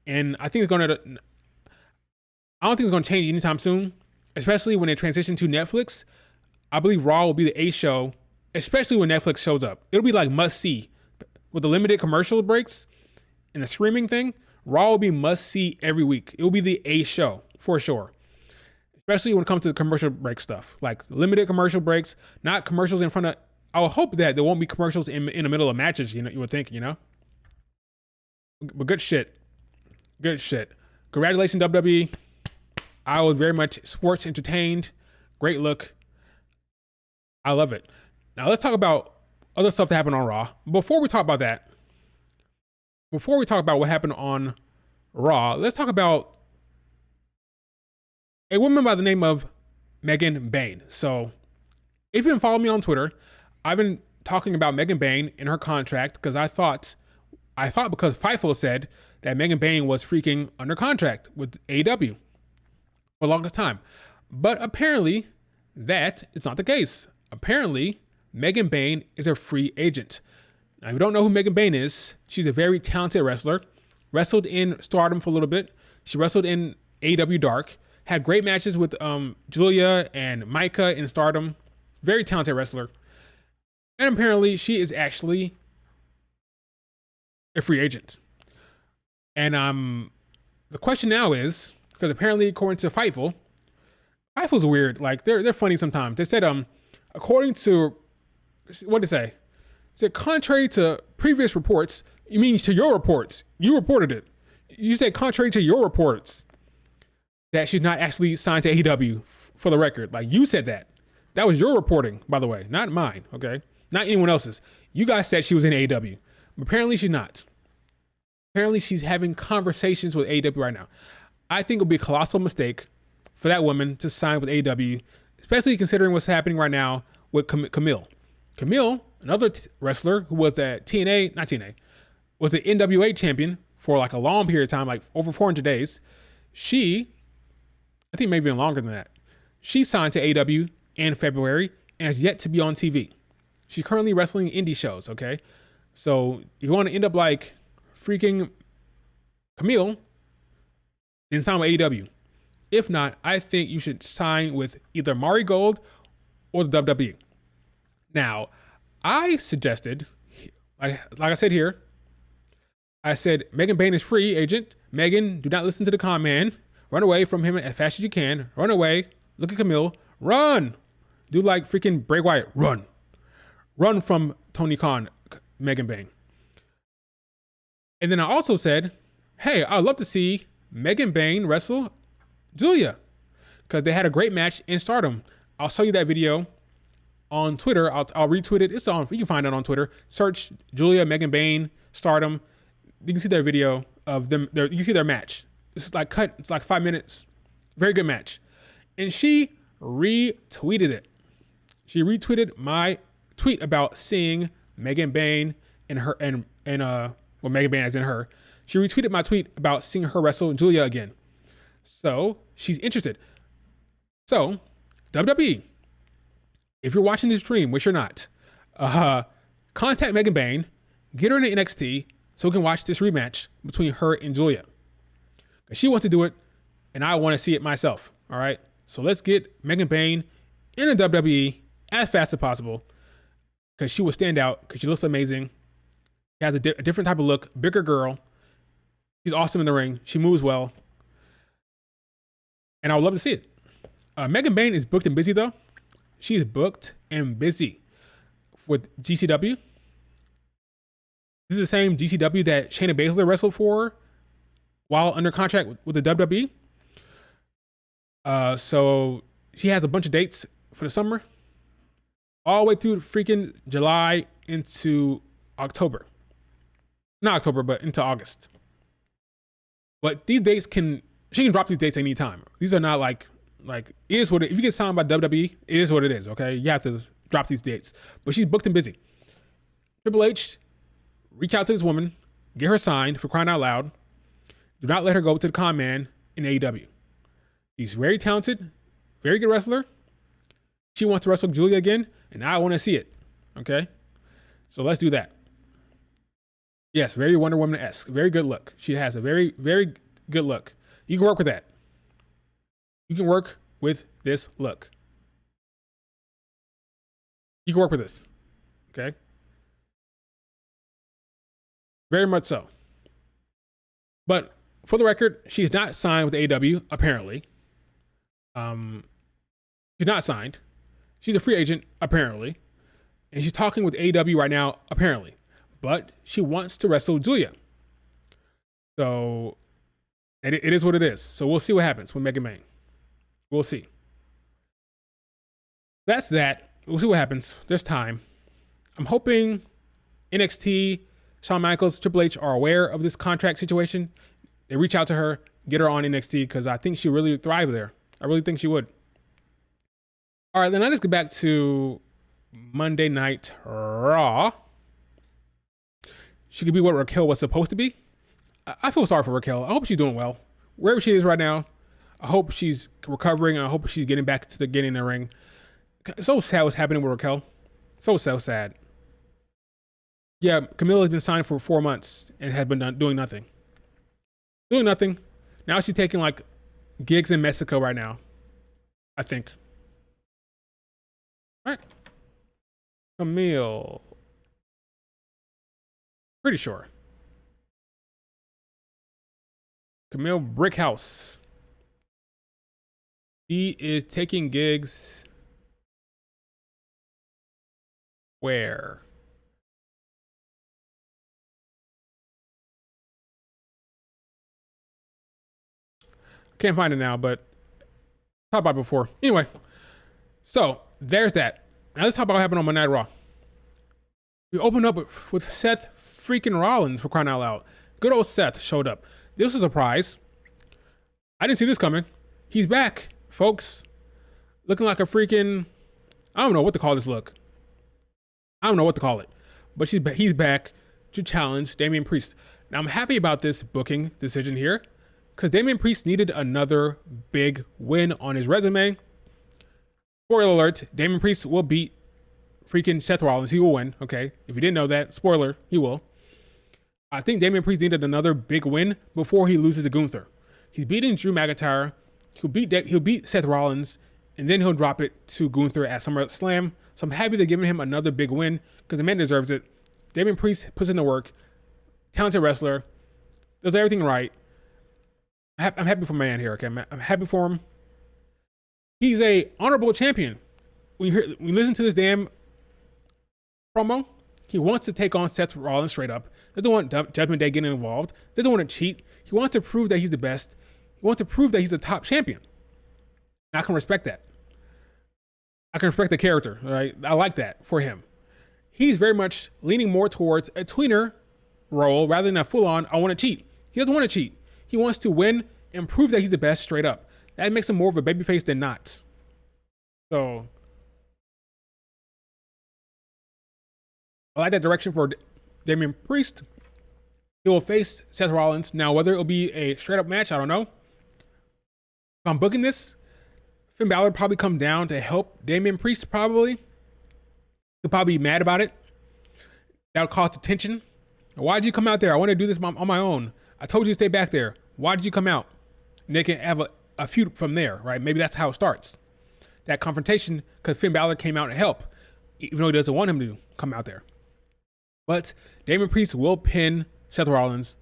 And I think I don't think it's going to change anytime soon, especially when they transition to Netflix. I believe Raw will be the A show, especially when Netflix shows up. It'll be like must-see. With the limited commercial breaks and the streaming thing, Raw will be must-see every week. It will be the A show, for sure. Especially when it comes to the commercial break stuff. Like limited commercial breaks, not commercials in front of... I would hope that there won't be commercials in the middle of matches, you would think, But good shit. Good shit. Congratulations, WWE. I was very much sports entertained. Great look. I love it. Now let's talk about other stuff that happened on Raw. Before we talk about that, before we talk about what happened on Raw, let's talk about a woman by the name of Megan Bayne. So if you've been following me on Twitter, I've been talking about Megan Bayne and her contract because I thought because Fightful said that Megan Bayne was freaking under contract with AEW for the longest time. But apparently that is not the case. Apparently Megan Bayne is a free agent. Now, if you don't know who Megan Bayne is, she's a very talented wrestler. Wrestled in Stardom for a little bit. She wrestled in AEW Dark. Had great matches with Julia and Micah in Stardom. Very talented wrestler. And apparently she is actually a free agent. And the question now is, because apparently according to Fightful's weird. Like they're funny sometimes. They said according to... What did it say? It said, contrary to previous reports, you mean to your reports. You reported it. You said contrary to your reports that she's not actually signed to AEW for the record. Like you said that. That was your reporting, by the way, not mine, okay? Not anyone else's. You guys said she was in AEW. But apparently she's not. Apparently she's having conversations with AEW right now. I think it would be a colossal mistake for that woman to sign with AEW, especially considering what's happening right now with Camille. Camille, another wrestler who was the was the NWA champion for like a long period of time, like over 400 days. I think maybe even longer than that. She signed to AEW in February and has yet to be on TV. She's currently wrestling indie shows, okay? So you want to end up like freaking Camille, then sign with AEW. If not, I think you should sign with either Mari Gold or the WWE. Now, I suggested, like I said here, I said Megan Bayne is free agent. Megan, do not listen to the con man. Run away from him as fast as you can. Run away. Look at Camille. Run. Do like freaking Bray Wyatt. Run. Run from Tony Khan, Megan Bayne. And then I also said, hey, I'd love to see Megan Bayne wrestle Julia, because they had a great match in Stardom. I'll show you that video on Twitter. I'll retweet it. It's on. You can find it on Twitter. Search Julia, Megan Bayne, Stardom. You can see their video of them. You can see their match. It's like cut. It's like 5 minutes. Very good match. And she retweeted it. She retweeted my tweet about seeing Megan Bayne and her Megan Bayne as in her. She retweeted my tweet about seeing her wrestle Julia again. So she's interested. So WWE, if you're watching this stream, which you're not, contact Megan Bayne, get her into NXT so we can watch this rematch between her and Julia. She wants to do it, and I want to see it myself. All right. So let's get Megan Bayne in the WWE as fast as possible, because she will stand out, because she looks amazing. She has a different type of look, bigger girl. She's awesome in the ring. She moves well. And I would love to see it. Megan Bayne is booked and busy, though. She is booked and busy with GCW. This is the same GCW that Shayna Baszler wrestled for while under contract with the WWE. So she has a bunch of dates for the summer, all the way through freaking July into October. Not October, but into August. But these dates she can drop these dates anytime. These are not like it is what it, if you get signed by WWE, it is what it is, okay? You have to drop these dates. But she's booked and busy. Triple H, reach out to this woman, get her signed, for crying out loud. Do not let her go to the con man in AEW. She's very talented, very good wrestler. She wants to wrestle Julia again, and I want to see it. Okay? So let's do that. Yes, very Wonder Woman-esque. Very good look. She has a very, very good look. You can work with that. You can work with this look. You can work with this. Okay? Very much so. But for the record, she's not signed with AEW, apparently. She's not signed. She's a free agent, apparently. And she's talking with AEW right now, apparently. But she wants to wrestle Julia. So it is what it is. So we'll see what happens with Megan Bayne. We'll see. That's that. We'll see what happens. There's time. I'm hoping NXT, Shawn Michaels, Triple H are aware of this contract situation. They reach out to her, get her on NXT, because I think she really thrive there. I really think she would. All right, then let's get back to Monday Night Raw. She could be what Raquel was supposed to be. I feel sorry for Raquel. I hope she's doing well. Wherever she is right now, I hope she's recovering, and I hope she's getting back to getting in the ring. It's so sad what's happening with Raquel. So sad. Yeah, Camilla has been signed for 4 months and has been doing nothing. Doing nothing. Now she's taking like gigs in Mexico right now, I think. All right. Camille. Pretty sure. Camille Brickhouse. She is taking gigs. Where? Can't find it now, but talked about it before. Anyway, so there's that. Now let's talk about what happened on Monday Night Raw. We opened up with Seth freaking Rollins, for crying out loud. Good old Seth showed up. This was a surprise. I didn't see this coming. He's back, folks. looking like a freaking, I don't know what to call this look. I don't know what to call it. But he's back to challenge Damian Priest. Now, I'm happy about this booking decision here because Damian Priest needed another big win on his resume. Spoiler alert, Damian Priest will beat freaking Seth Rollins. He will win, okay? If you didn't know that, spoiler, he will. I think Damian Priest needed another big win before he loses to Gunther. He's beating Drew McIntyre. He'll beat Seth Rollins, and then he'll drop it to Gunther at SummerSlam. So I'm happy they're giving him another big win because the man deserves it. Damian Priest puts in the work. Talented wrestler. Does everything right. I'm happy for man here, okay? I'm happy for him. He's a honorable champion. When you listen to this damn promo, he wants to take on Seth Rollins straight up. Doesn't want Judgment Day getting involved. Doesn't want to cheat. He wants to prove that he's the best. He wants to prove that he's a top champion. And I can respect that. I can respect the character, right? I like that for him. He's very much leaning more towards a tweener role rather than a full-on, I want to cheat. He doesn't want to cheat. He wants to win and prove that he's the best straight up. That makes him more of a babyface than not. So I like that direction for Damian Priest. He will face Seth Rollins. Now, whether it'll be a straight up match, I don't know. If I'm booking this, Finn Balor would probably come down to help Damian Priest, probably. He'll probably be mad about it. That'll cause attention. Why did you come out there? I want to do this on my own. I told you to stay back there. Why did you come out? And they can have a feud from there, right? Maybe that's how it starts. That confrontation, because Finn Balor came out to help, even though he doesn't want him to come out there. But Damian Priest will pin Seth Rollins.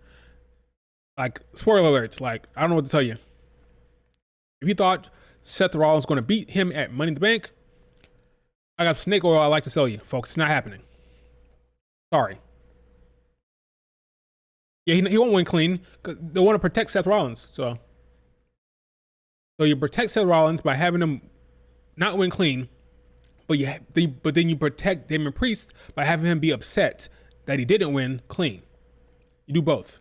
Like, spoiler alerts, like, I don't know what to tell you. If you thought Seth Rollins was going to beat him at Money in the Bank, I got snake oil I'd like to sell you, folks. It's not happening. Sorry. Yeah, he won't win clean because they want to protect Seth Rollins. So you protect Seth Rollins by having him not win clean, but then you protect Damian Priest by having him be upset that he didn't win clean. You do both,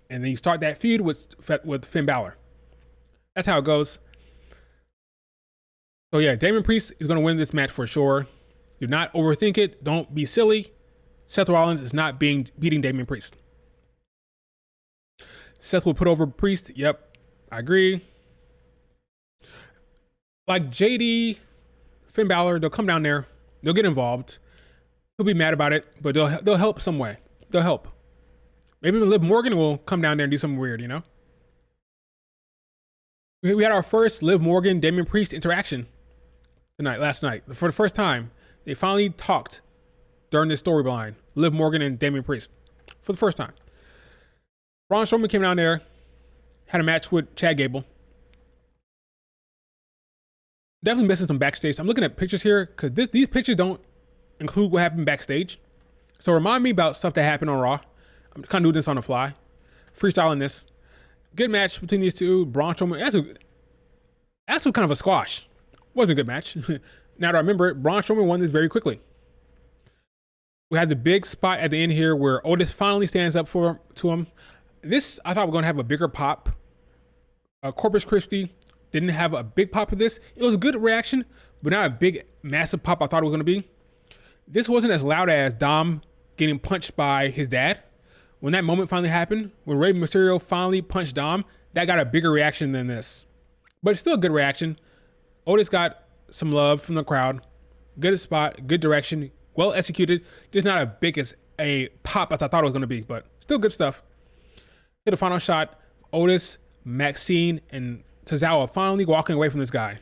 and then you start that feud with Finn Balor. That's how it goes. So yeah, Damian Priest is going to win this match for sure. Do not overthink it. Don't be silly. Seth Rollins is not beating Damian Priest. Seth will put over Priest. Yep, I agree. Like JD, Finn Balor, they'll come down there. They'll get involved. He'll be mad about it, but they'll help some way. They'll help. Maybe even Liv Morgan will come down there and do something weird, you know? We had our first Liv Morgan, Damian Priest interaction last night. For the first time, they finally talked during this storyline. Liv Morgan and Damian Priest. For the first time. Braun Strowman came down there, had a match with Chad Gable. Definitely missing some backstage. I'm looking at pictures here because these pictures don't include what happened backstage. So remind me about stuff that happened on Raw. I'm kind of doing this on the fly. Freestyling this. Good match between these two. Braun Strowman. That's kind of a squash. Wasn't a good match. Now that I remember it, Braun Strowman won this very quickly. We had the big spot at the end here where Otis finally stands up to him. This, I thought we were going to have a bigger pop. Corpus Christi didn't have a big pop for this. It was a good reaction, but not a big, massive pop I thought it was going to be. This wasn't as loud as Dom getting punched by his dad. When that moment finally happened, when Rey Mysterio finally punched Dom, that got a bigger reaction than this. But it's still a good reaction. Otis got some love from the crowd. Good spot, good direction, well executed. Just not as big as a pop as I thought it was going to be, but still good stuff. Hit the final shot. Otis, Maxine, and Tozawa finally walking away from this guy.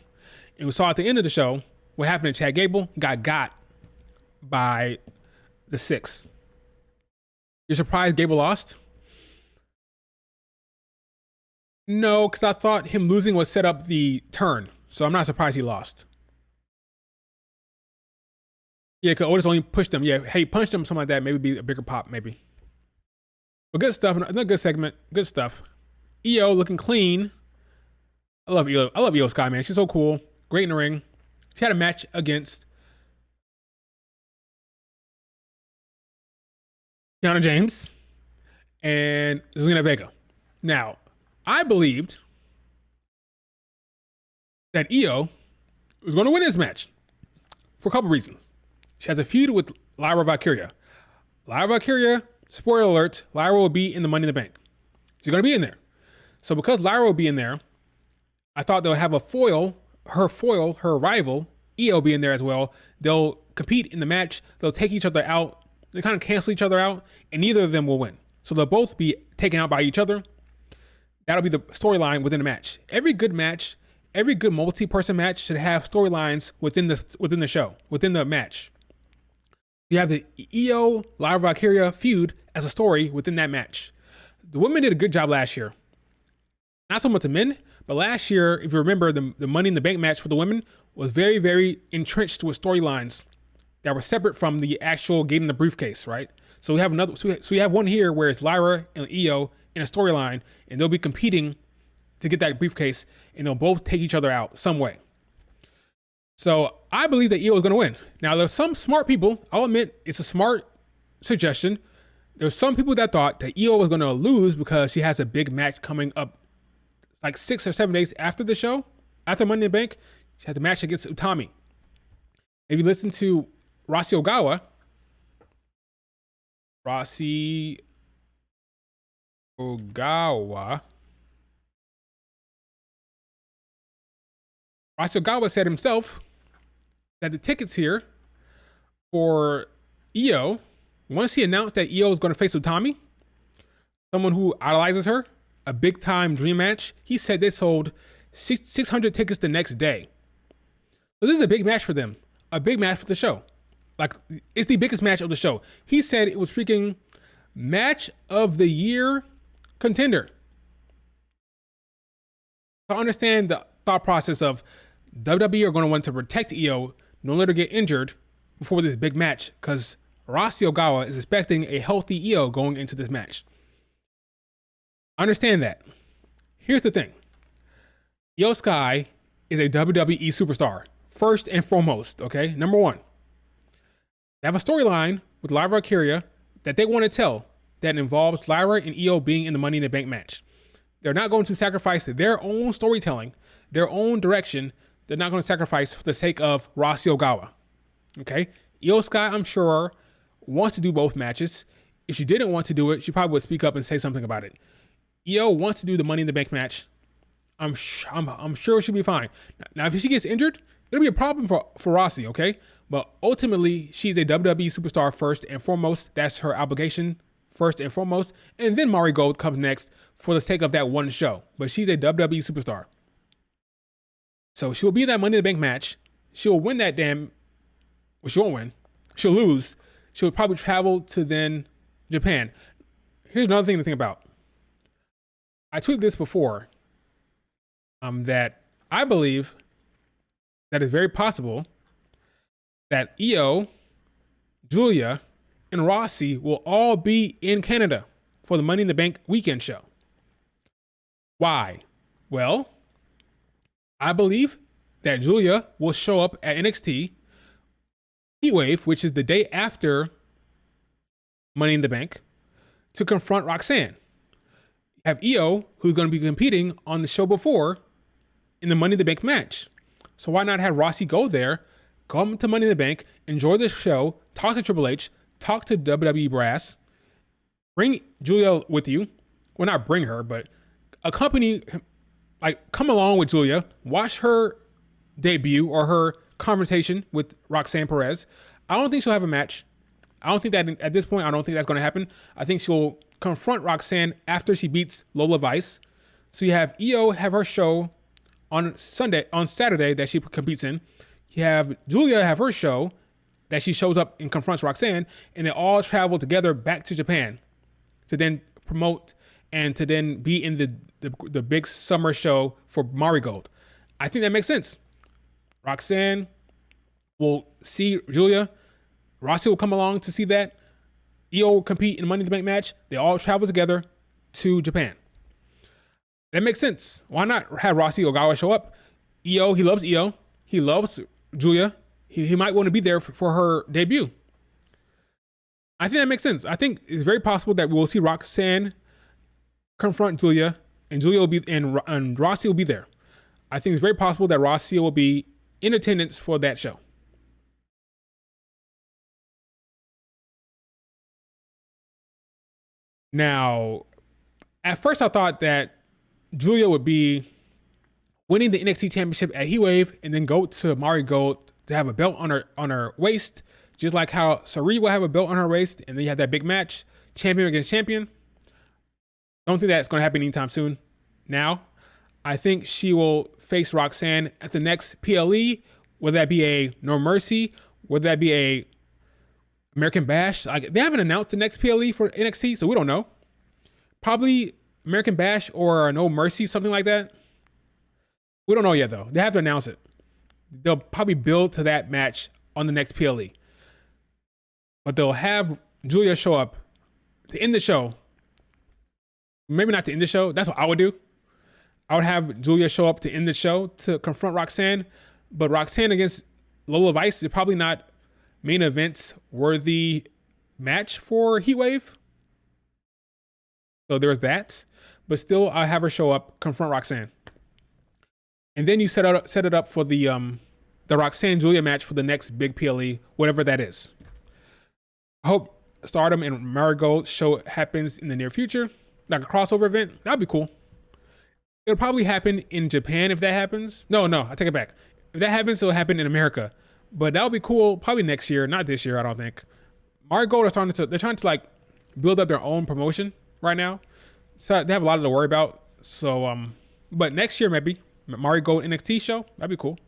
And we saw at the end of the show what happened to Chad Gable. He got by the Six. You're surprised Gable lost? No, because I thought him losing would set up the turn. So I'm not surprised he lost. Yeah, because Otis only pushed him. Yeah, hey, punched him, something like that. Maybe be a bigger pop, maybe. But good stuff. Another good segment. Good stuff. EO looking clean. I love EO. I love EO Sky, man. She's so cool. Great in the ring. She had a match against Kiana James and Zelina Vega. Now, I believed that EO who's going to win this match for a couple reasons. She has a feud with Lyra Valkyria. Lyra Valkyria, spoiler alert, Lyra will be in the Money in the Bank. She's going to be in there. So because Lyra will be in there, I thought they'll have her rival, Io, be in there as well. They'll compete in the match. They'll take each other out. They kind of cancel each other out, and neither of them will win. So they'll both be taken out by each other. That'll be the storyline within the match. Every good match, every good multi-person match should have storylines within the show, within the match. You have the Io Lyra Valkyria feud as a story within that match. The women did a good job last year. Not so much the men, but last year, if you remember, the Money in the Bank match for the women was very, very entrenched with storylines that were separate from the actual getting the briefcase, right? So we have another. So we have one here where it's Lyra and Io in a storyline, and they'll be competing to get that briefcase, and they'll both take each other out some way. So I believe that Io is going to win. Now, there's some smart people. I'll admit it's a smart suggestion. There's some people that thought that Io was going to lose because she has a big match coming up, like 6 or 7 days after the show, after Money in the Bank. She has a match against Utami. If you listen to Rossi Ogawa said himself that the tickets here for Io, once he announced that Io is going to face Utami, someone who idolizes her, a big time dream match, he said they sold 600 tickets the next day. So this is a big match for them, a big match for the show. Like, it's the biggest match of the show. He said it was freaking match of the year contender. To understand the thought process of WWE are going to want to protect Io, don't let her get injured before this big match, because Rossi Ogawa is expecting a healthy Io going into this match. Understand that. Here's the thing. Io Sky is a WWE superstar, first and foremost, okay? Number one. They have a storyline with Lyra Valkyria that they want to tell that involves Lyra and Io being in the Money in the Bank match. They're not going to sacrifice their own storytelling, their own direction. They're not going to sacrifice for the sake of Rossi Ogawa. Okay? Io Sky, I'm sure, wants to do both matches. If she didn't want to do it, she probably would speak up and say something about it. Io wants to do the Money in the Bank match. I'm sure she'll be fine. Now, if she gets injured, it'll be a problem for Rossi, okay? But ultimately, she's a WWE superstar first and foremost. That's her obligation first and foremost. And then Mari Gold comes next for the sake of that one show. But she's a WWE superstar. So she'll be in that Money in the Bank match. She'll win that well, she won't win. She'll lose. She'll probably travel to then Japan. Here's another thing to think about. I tweeted this before, that I believe that it's very possible that Io, Julia, and Rossi will all be in Canada for the Money in the Bank weekend show. Why? Well, I believe that Julia will show up at NXT Heatwave, which is the day after Money in the Bank, to confront Roxanne. You have Io, who's going to be competing on the show before in the Money in the Bank match. So why not have Rossi go there, come to Money in the Bank, enjoy the show, talk to Triple H, talk to WWE Brass, bring Julia with you. Well, not bring her, but accompany, like, come along with Julia, watch her debut or her confrontation with Roxanne Perez. I don't think she'll have a match. I don't think that at this point, I don't think that's going to happen. I think she'll confront Roxanne after she beats Lola Vice. So you have Io have her show on Saturday that she competes in. You have Julia have her show that she shows up and confronts Roxanne, and they all travel together back to Japan to then promote and to then be in the big summer show for Mari Gold. I think that makes sense. Roxanne will see Julia. Rossi will come along to see that. Io will compete in the Money in the Bank match. They all travel together to Japan. That makes sense. Why not have Rossi Ogawa show up? Io, he loves Io. He loves Julia. He might want to be there for her debut. I think that makes sense. I think it's very possible that we will see Roxanne confront Julia, and Julia will be and Rossi will be there. I think it's very possible that Rossi will be in attendance for that show. Now, at first I thought that Julia would be winning the NXT championship at Heat Wave and then go to Mari Gold to have a belt on her waist, just like how Sareee will have a belt on her waist, and then you have that big match, champion against champion. Don't think that's going to happen anytime soon. Now, I think she will face Roxanne at the next PLE, whether that be a No Mercy, whether that be a American Bash. Like, they haven't announced the next PLE for NXT, so we don't know. Probably American Bash or a No Mercy, something like that. We don't know yet, though. They have to announce it. They'll probably build to that match on the next PLE. But they'll have Julia show up to end the show. Maybe not to end the show. That's what I would do. I would have Julia show up to end the show to confront Roxanne. But Roxanne against Lola Vice is probably not main events worthy match for Heat Wave. So there's that. But still, I have her show up, confront Roxanne. And then you set it up for the Roxanne Julia match for the next big PLE, whatever that is. I hope Stardom and Marigold show happens in the near future, like a crossover event. That'd be cool. It'll probably happen in Japan if that happens. No, I take it back. If that happens, it'll happen in America. But that would be cool. Probably next year, not this year. I don't think. Marigold they're trying to like build up their own promotion right now, so they have a lot to worry about. So, but next year maybe. Marigold NXT show, that'd be cool.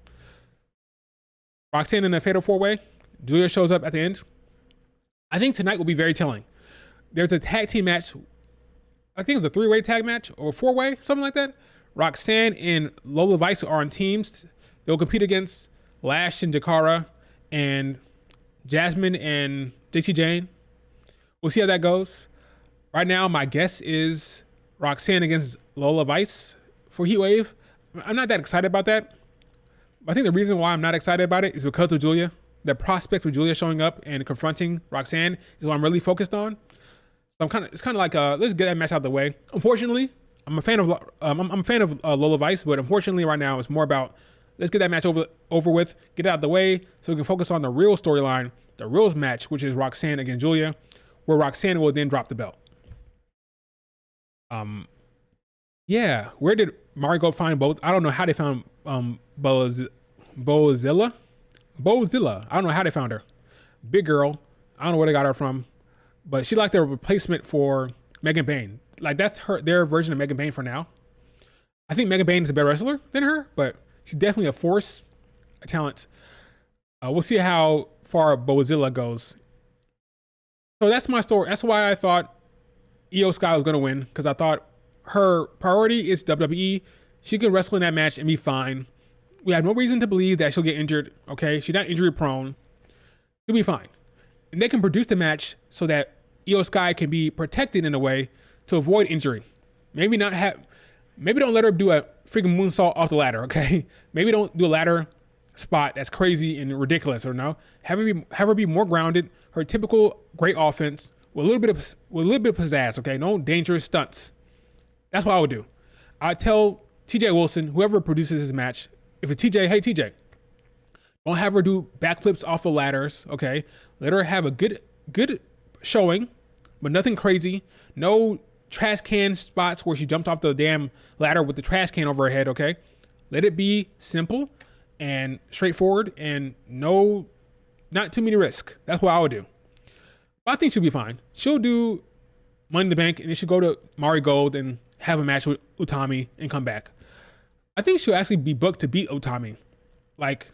Roxanne in a fatal 4-way. Julia shows up at the end. I think tonight will be very telling. There's a tag team match. I think it's a 3-way tag match or a 4-way, something like that. Roxanne and Lola Vice are on teams. They'll compete against Lash and Jakara and Jasmine and JC Jane. We'll see how that goes. Right now, my guess is Roxanne against Lola Vice for Heat Wave. I'm not that excited about that. I think the reason why I'm not excited about it is because of Julia. The prospect of Julia showing up and confronting Roxanne is what I'm really focused on. So it's kind of like let's get that match out of the way. Unfortunately, I'm a fan of Lola Vice, but unfortunately right now it's more about let's get that match over with, get it out of the way, so we can focus on the real storyline, the real match, which is Roxanne against Julia, where Roxanne will then drop the belt. Yeah, where did Marigold find both? I don't know how they found Bozilla. I don't know how they found her. Big girl. I don't know where they got her from, but she like their replacement for Megan Bayne. Like that's their version of Megan Bayne for now. I think Megan Bayne is a better wrestler than her, but she's definitely a force, a talent. We'll see how far Bozilla goes. So that's my story. That's why I thought Io Sky was going to win, because I thought her priority is WWE. She can wrestle in that match and be fine. We have no reason to believe that she'll get injured. Okay, she's not injury prone. She'll be fine, and they can produce the match so that Io Sky can be protected in a way to avoid injury. Maybe don't let her do a freaking moonsault off the ladder. Okay, maybe don't do a ladder spot that's crazy and ridiculous. Or no, have her be more grounded. Her typical great offense with a little bit of pizzazz. Okay, no dangerous stunts. That's what I would do. I'd tell TJ Wilson, whoever produces this match, if it's TJ, hey TJ, don't have her do backflips off the ladders, okay? Let her have a good showing, but nothing crazy. No trash can spots where she jumped off the damn ladder with the trash can over her head, okay? Let it be simple and straightforward and not too many risks. That's what I would do. But I think she'll be fine. She'll do Money in the Bank and then she'll go to Mari Gold and have a match with Utami and come back. I think she'll actually be booked to beat Utami. Like,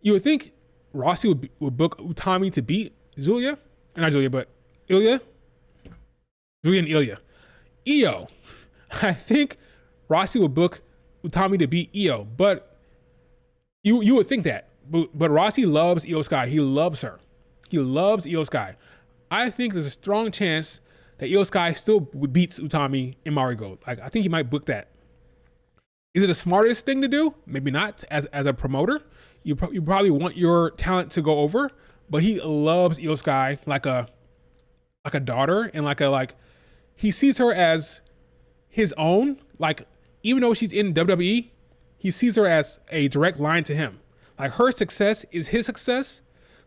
you would think Rossi would book Utami to beat Julia. Not Julia, but Ilya. Julia and Ilya. Io. I think Rossi would book Utami to beat Io. But you would think that. But Rossi loves Io Sky. He loves her. He loves Io Sky. I think there's a strong chance that Io Sky still beats Utami in Mari Gold. Like, I think he might book that. Is it the smartest thing to do? Maybe not. As a promoter, you probably want your talent to go over, but he loves Io Sky like a daughter, and he sees her as his own. Like, even though she's in WWE, he sees her as a direct line to him. Like her success is his success.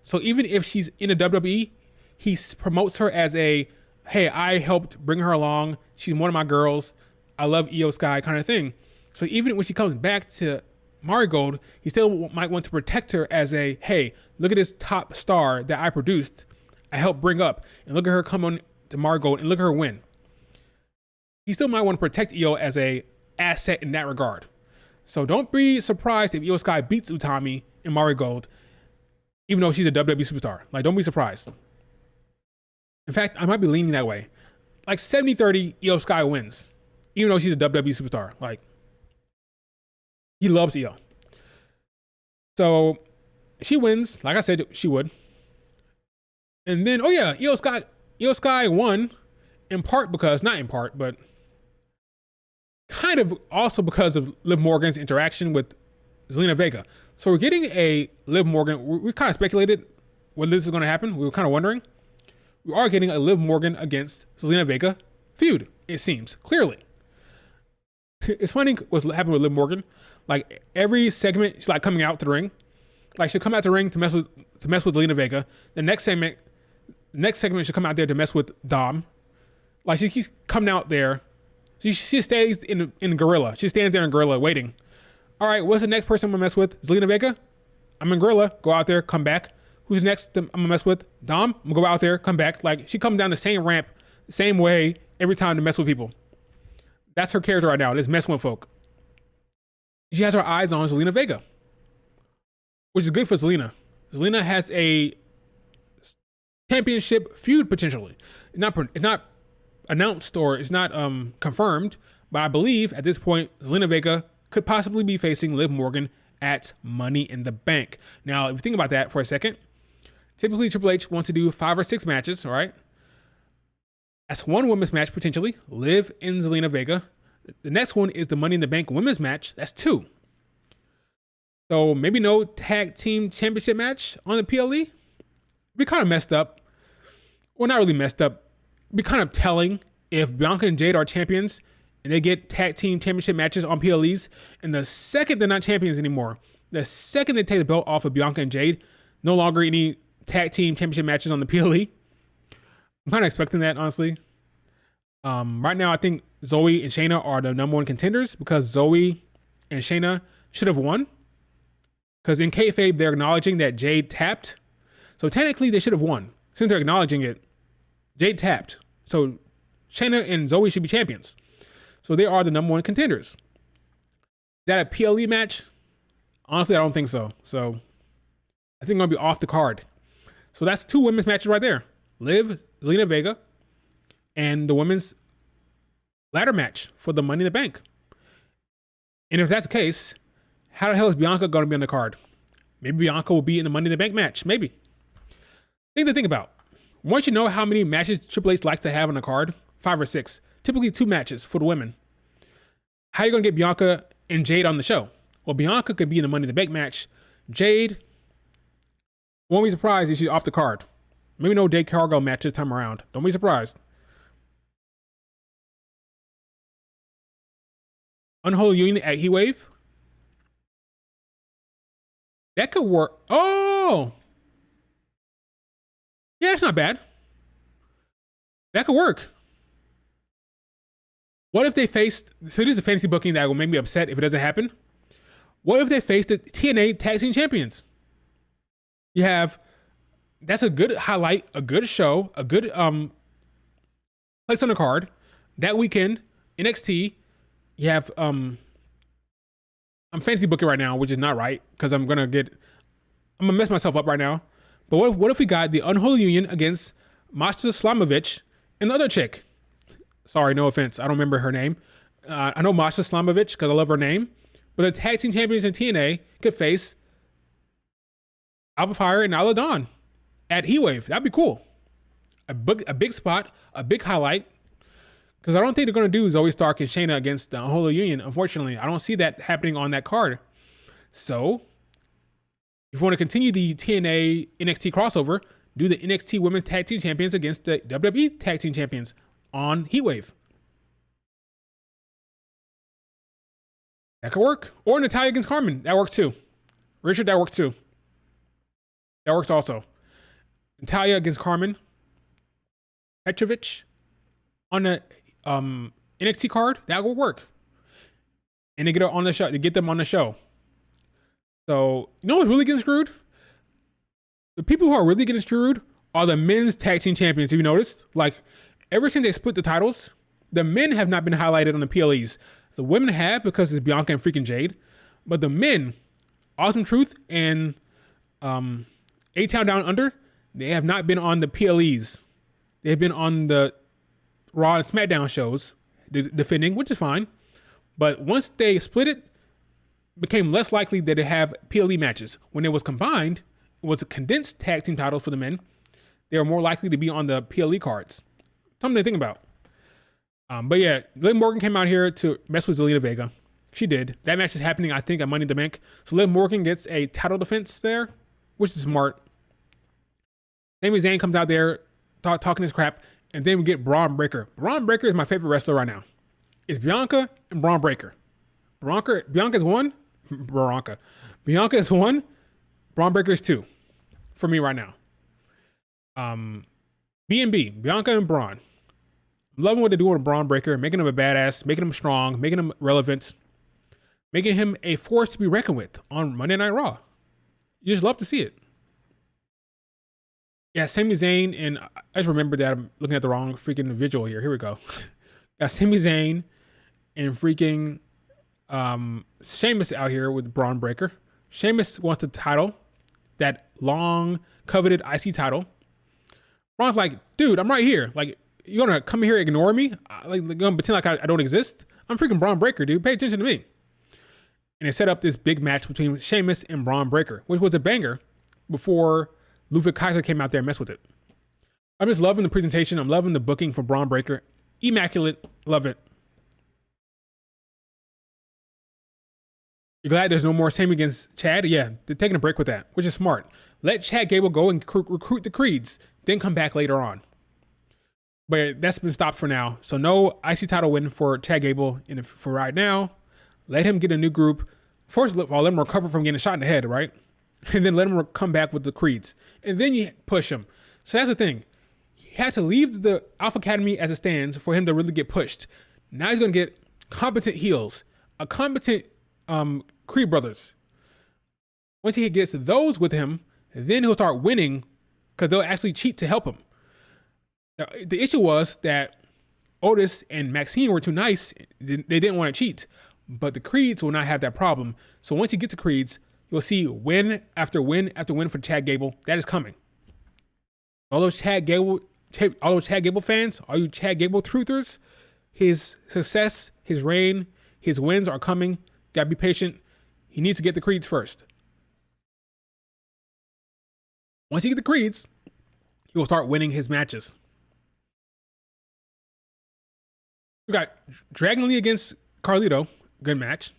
So even if she's in a WWE, he promotes her as a, hey, I helped bring her along. She's one of my girls. I love Io Sky kind of thing. So even when she comes back to Marigold, he still might want to protect her as a, hey, look at this top star that I produced, I helped bring up, and look at her come on to Marigold and look at her win. He still might want to protect Io as a asset in that regard. So don't be surprised if Io Sky beats Utami in Marigold, even though she's a WWE superstar. Like, don't be surprised. In fact, I might be leaning that way. Like 70-30, Io Sky wins, even though she's a WWE superstar. Like, he loves Io. So she wins, like I said, she would. And then, oh yeah, Io Sky won in part because, not in part, but kind of also because of Liv Morgan's interaction with Zelina Vega. So we're getting a Liv Morgan. We kind of speculated whether this is going to happen. We were kind of wondering. We are getting a Liv Morgan against Zelina Vega feud, it seems, clearly. It's funny what's happened with Liv Morgan. Like every segment, she's like coming out to the ring. Like she'll come out to the ring to mess with Zelina Vega. The next segment she'll come out there to mess with Dom. Like she keeps coming out there. She stays in Gorilla. She stands there in Gorilla waiting. All right, what's the next person I'm gonna mess with? Zelina Vega? I'm in Gorilla. Go out there, come back. Who's next I'm gonna mess with? Dom? I'm gonna go out there, come back. Like she comes down the same ramp, same way every time to mess with people. That's her character right now. Just messing with folk. She has her eyes on Zelina Vega, which is good for Zelina. Zelina has a championship feud potentially. It's not announced or it's not confirmed, but I believe at this point Zelina Vega could possibly be facing Liv Morgan at Money in the Bank. Now, if you think about that for a second, typically Triple H wants to do 5 or 6 matches, all right? That's one women's match potentially, Liv and Zelina Vega. The next one is the Money in the Bank women's match. That's 2. So maybe no tag team championship match on the PLE. Be kind of messed up. Well, not really messed up. Be kind of telling if Bianca and Jade are champions and they get tag team championship matches on PLEs, and the second they're not champions anymore, the second they take the belt off of Bianca and Jade, no longer any tag team championship matches on the PLE. I'm kind of expecting that, honestly. Right now, I think Zoe and Shayna are the number 1 contenders because Zoe and Shayna should have won. Because in kayfabe, they're acknowledging that Jade tapped. So technically, they should have won. Since they're acknowledging it, Jade tapped. So Shayna and Zoe should be champions. So they are the number 1 contenders. Is that a PLE match? Honestly, I don't think so. So I think I'm going to be off the card. So that's 2 women's matches right there. Liv, Zelina Vega, and the women's ladder match for the Money in the Bank. And if that's the case, how the hell is Bianca going to be on the card? Maybe Bianca will be in the Money in the Bank match. Maybe. Thing to think about. Once you know how many matches Triple H likes to have on the card, 5 or 6, typically 2 matches for the women, how are you going to get Bianca and Jade on the show? Well, Bianca could be in the Money in the Bank match. Jade, won't be surprised if she's off the card. Maybe no Jade Cargill match this time around. Don't be surprised. Unholy Union at Heat Wave. That could work. Oh! Yeah, it's not bad. That could work. What if they faced... So this is a fantasy booking that will make me upset if it doesn't happen. What if they faced the TNA Tag Team Champions? You have... That's a good highlight, a good show, a good place on the card. That weekend, NXT, you have... I'm fantasy booking right now, which is not right, because I'm going to mess myself up right now. But what if we got the Unholy Union against Masha Slamovich and the other chick? Sorry, no offense. I don't remember her name. I know Masha Slamovich because I love her name. But the tag team champions in TNA could face Alba Fire and Isla Dawn at Heat Wave. That'd be cool. A big spot, a big highlight. Because I don't think they're going to do Zoe Stark and Shayna against the Unholy Union. Unfortunately, I don't see that happening on that card. So, if you want to continue the TNA NXT crossover, do the NXT Women's Tag Team Champions against the WWE Tag Team Champions on Heat Wave. That could work. Or Natalya against Carmen. That works too. Richard, that works too. That works also. Natalia against Carmen Petrovich on the NXT card, that will work. And they get her on the show. They get them on the show. So you know what's really getting screwed? The people who are really getting screwed are the men's tag team champions. Have you noticed? Like, ever since they split the titles, the men have not been highlighted on the PLEs. The women have because it's Bianca and freaking Jade. But the men, Awesome Truth and A-Town Down Under, they have not been on the PLEs. They've been on the Raw and SmackDown shows defending, which is fine. But once they split it became less likely that they have PLE matches. When it was combined, it was a condensed tag team title for the men. They are more likely to be on the PLE cards. Something to think about. But yeah, Liv Morgan came out here to mess with Zelina Vega. She did. That match is happening, I think, at Money in the Bank. So Liv Morgan gets a title defense there, which is smart. Sami Zayn comes out there talking his crap, and then we get Braun Breaker. Braun Breaker is my favorite wrestler right now. It's Bianca and Braun Breaker. Bianca's one. Bianca is one. Braun Breaker is two for me right now. B&B, Bianca and Braun. I'm loving what they're doing with Braun Breaker, making him a badass, making him strong, making him relevant, making him a force to be reckoned with on Monday Night Raw. You just love to see it. Yeah, Sami Zayn, and I just remembered that I'm looking at the wrong freaking visual here. Here we go. Got Sami Zayn and freaking Sheamus out here with Braun Breaker. Sheamus wants the title, that long coveted IC title. Braun's like, dude, I'm right here. Like, you're gonna come here and ignore me? Like, you're gonna pretend like I don't exist? I'm freaking Braun Breaker, dude. Pay attention to me. And they set up this big match between Sheamus and Braun Breaker, which was a banger before Ludwig Kaiser came out there and messed with it. I'm just loving the presentation. I'm loving the booking for Braun Breaker. Immaculate. Love it. You're glad there's no more Sami against Chad? Yeah, they're taking a break with that, which is smart. Let Chad Gable go and recruit the Creeds, then come back later on. But that's been stopped for now. So no IC title win for Chad Gable for right now. Let him get a new group. First, let him recover from getting shot in the head, right? And then let him come back with the Creeds. And then you push him. So that's the thing. He has to leave the Alpha Academy as it stands for him to really get pushed. Now he's going to get competent heels. A competent Creed brothers. Once he gets those with him, then he'll start winning because they'll actually cheat to help him. Now, the issue was that Otis and Maxine were too nice. They didn't want to cheat. But the Creeds will not have that problem. So once you get to Creeds, you'll see win after win after win for Chad Gable. That is coming. All those Chad Gable fans, all you Chad Gable truthers, his success, his reign, his wins are coming. Gotta be patient. He needs to get the Creeds first. Once you get the Creeds, he will start winning his matches. We got Dragon Lee against Carlito. Good match.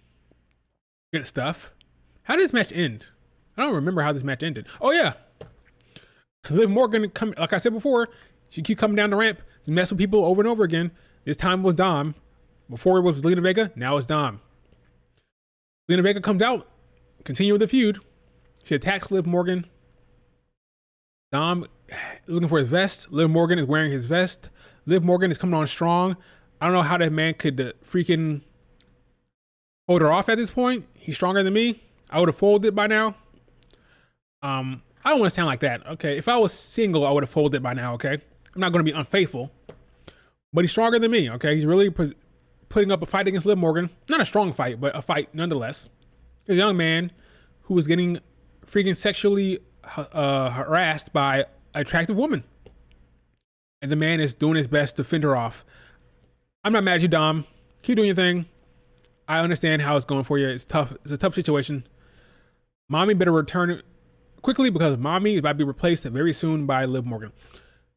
Good stuff. How did this match end? I don't remember how this match ended. Oh, yeah. Liv Morgan, like I said before, she keep coming down the ramp to mess with people over and over again. This time was Dom. Before it was Zelina Vega, now it's Dom. Zelina Vega comes out, continue with the feud. She attacks Liv Morgan. Dom looking for his vest. Liv Morgan is wearing his vest. Liv Morgan is coming on strong. I don't know how that man could freaking hold her off at this point. He's stronger than me. I would have folded by now. I don't want to sound like that. Okay. If I was single, I would have folded by now. Okay. I'm not going to be unfaithful, but he's stronger than me. Okay. He's really putting up a fight against Liv Morgan. Not a strong fight, but a fight nonetheless. A young man who was getting freaking sexually harassed by an attractive woman. And the man is doing his best to fend her off. I'm not mad at you, Dom. Keep doing your thing. I understand how it's going for you. It's tough. It's a tough situation. Mommy better return quickly because Mommy is about to be replaced very soon by Liv Morgan.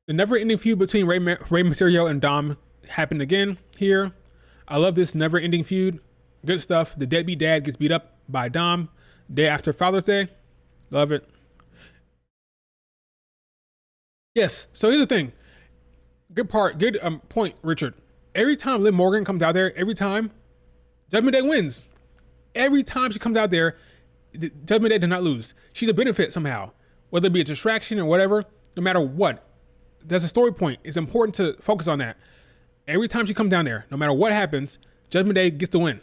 The never-ending feud between Rey Mysterio and Dom happened again here. I love this never-ending feud. Good stuff. The deadbeat dad gets beat up by Dom day after Father's Day. Love it. Yes. So here's the thing. Good point, Richard. Every time Liv Morgan comes out there, every time Judgment Day wins. Every time she comes out there, Judgment Day did not lose. She's a benefit somehow, whether it be a distraction or whatever. No matter what, there's a story point. It's important to focus on that. Every time she comes down there, no matter what happens, Judgment Day gets the win.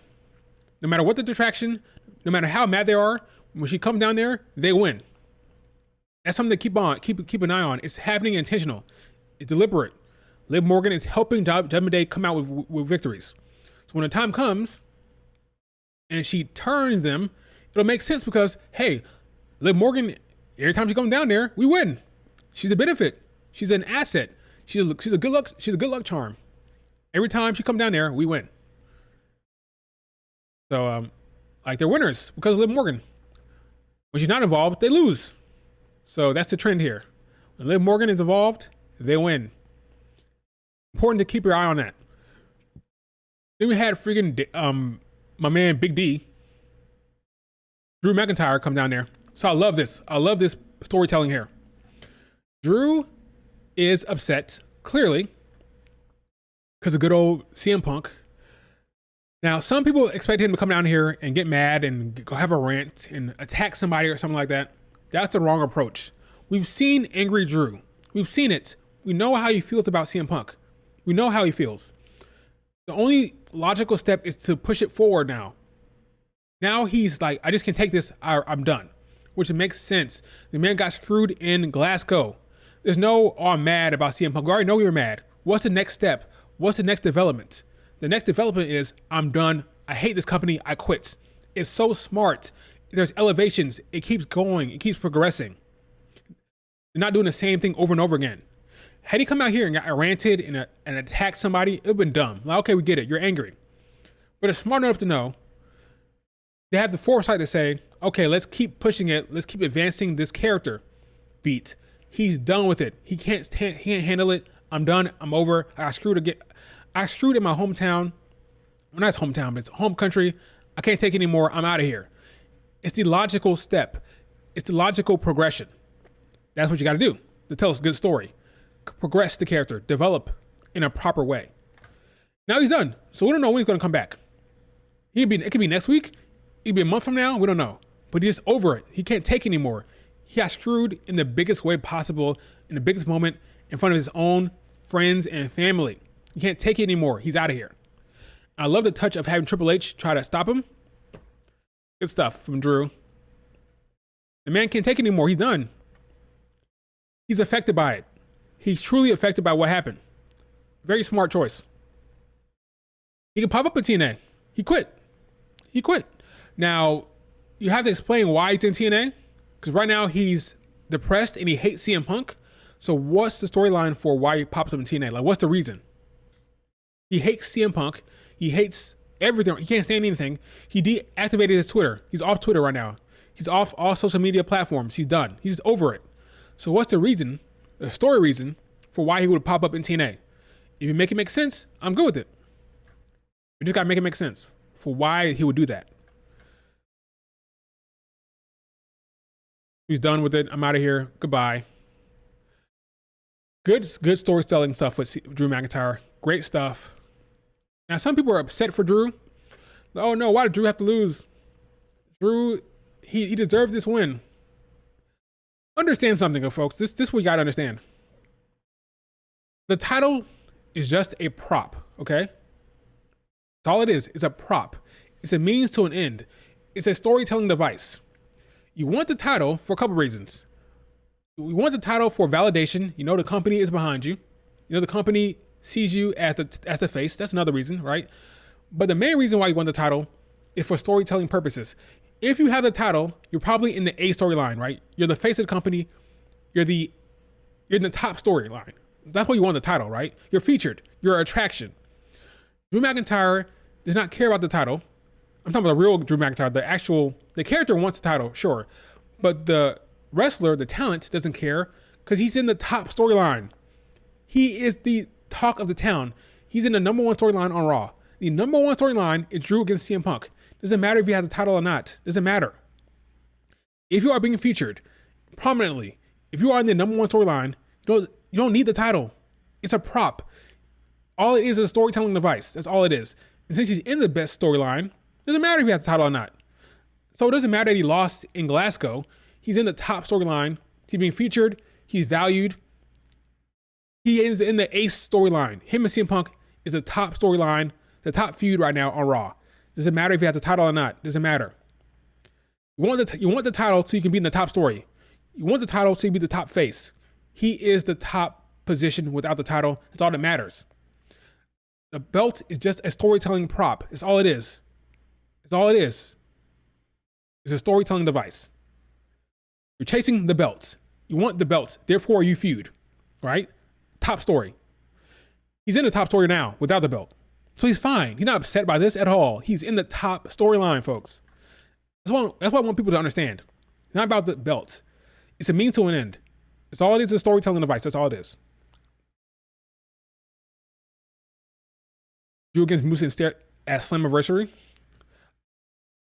No matter what the distraction, no matter how mad they are, when she comes down there, they win. That's something to keep an eye on. It's happening intentional. It's deliberate. Liv Morgan is helping Judgment Day come out with victories. So when the time comes and she turns them, it'll make sense because, hey, Liv Morgan, every time she comes down there, we win. She's a benefit. She's an asset. She's a good luck charm. Every time she comes down there, we win. So, like, they're winners because of Liv Morgan. When she's not involved, they lose. So that's the trend here. When Liv Morgan is involved, they win. Important to keep your eye on that. Then we had freaking my man Big D, Drew McIntyre, come down there. So I love this. I love this storytelling here. Drew is upset, clearly, because of good old CM Punk. Now, some people expect him to come down here and get mad and go have a rant and attack somebody or something like that. That's the wrong approach. We've seen angry Drew. We've seen it. We know how he feels about CM Punk. We know how he feels. The only logical step is to push it forward now. Now he's like, I just can't take this. I'm done. Which makes sense. The man got screwed in Glasgow. There's no, oh, I'm mad about CM Punk. We already know you're mad. What's the next step? What's the next development? The next development is, I'm done. I hate this company. I quit. It's so smart. There's elevations. It keeps going. It keeps progressing. They're not doing the same thing over and over again. Had he come out here and got ranted and attacked somebody, it would have been dumb. Like, okay, we get it. You're angry. But it's smart enough to know. They have the foresight to say, okay, let's keep pushing it. Let's keep advancing this character beat. He's done with it. He can't handle it. I'm done. I'm over. I screwed in my hometown. Well, not his hometown, but it's home country. I can't take it anymore. I'm out of here. It's the logical step. It's the logical progression. That's what you got to do to tell us a good story. Progress the character. Develop in a proper way. Now he's done. So we don't know when he's going to come back. It could be next week. It could be a month from now. We don't know. But he's just over it. He can't take anymore. He got screwed in the biggest way possible, in the biggest moment, in front of his own friends and family. He can't take it anymore. He's out of here. I love the touch of having Triple H try to stop him. Good stuff from Drew. The man can't take it anymore. He's done. He's affected by it. He's truly affected by what happened. Very smart choice. He could pop up in TNA. He quit. Now, you have to explain why he's in TNA. Because right now he's depressed and he hates CM Punk. So what's the storyline for why he pops up in TNA? Like, what's the reason? He hates CM Punk. He hates everything. He can't stand anything. He deactivated his Twitter. He's off Twitter right now. He's off all social media platforms. He's done. He's over it. So what's the reason, the story reason, for why he would pop up in TNA? If you make it make sense, I'm good with it. You just got to make it make sense for why he would do that. He's done with it. I'm out of here. Goodbye. Good storytelling stuff with Drew McIntyre. Great stuff. Now, some people are upset for Drew. Oh no, why did Drew have to lose? Drew, he deserved this win. Understand something, folks. This is what you gotta understand. The title is just a prop, okay? That's all it is. It's a prop. It's a means to an end. It's a storytelling device. You want the title for a couple reasons. You want the title for validation. You know the company is behind you. You know the company sees you as the face. That's another reason, right? But the main reason why you want the title is for storytelling purposes. If you have the title, you're probably in the A storyline, right? You're the face of the company. You're in the top storyline. That's why you want the title, right? You're featured. You're an attraction. Drew McIntyre does not care about the title. I'm talking about the real Drew McIntyre. The character wants the title, sure. But the wrestler, the talent, doesn't care because he's in the top storyline. He is the talk of the town. He's in the number one storyline on Raw. The number one storyline is Drew against CM Punk. Doesn't matter if he has a title or not. Doesn't matter. If you are being featured prominently, if you are in the number one storyline, you don't need the title. It's a prop. All it is a storytelling device. That's all it is. And since he's in the best storyline, doesn't matter if he has the title or not. So it doesn't matter that he lost in Glasgow. He's in the top storyline. He's being featured. He's valued. He is in the ace storyline. Him and CM Punk is the top storyline, the top feud right now on Raw. Doesn't matter if he has the title or not. Doesn't matter. You want the title so you can be in the top story. You want the title so you can be the top face. He is the top position without the title. That's all that matters. The belt is just a storytelling prop. It's all it is. It's all it is. It's a storytelling device. You're chasing the belt. You want the belt. Therefore, you feud. Right? Top story. He's in the top story now without the belt. So he's fine. He's not upset by this at all. He's in the top storyline, folks. That's what I want people to understand. It's not about the belt. It's a means to an end. It's all it is, a storytelling device. That's all it is. Drew against Moose instead at Slammiversary.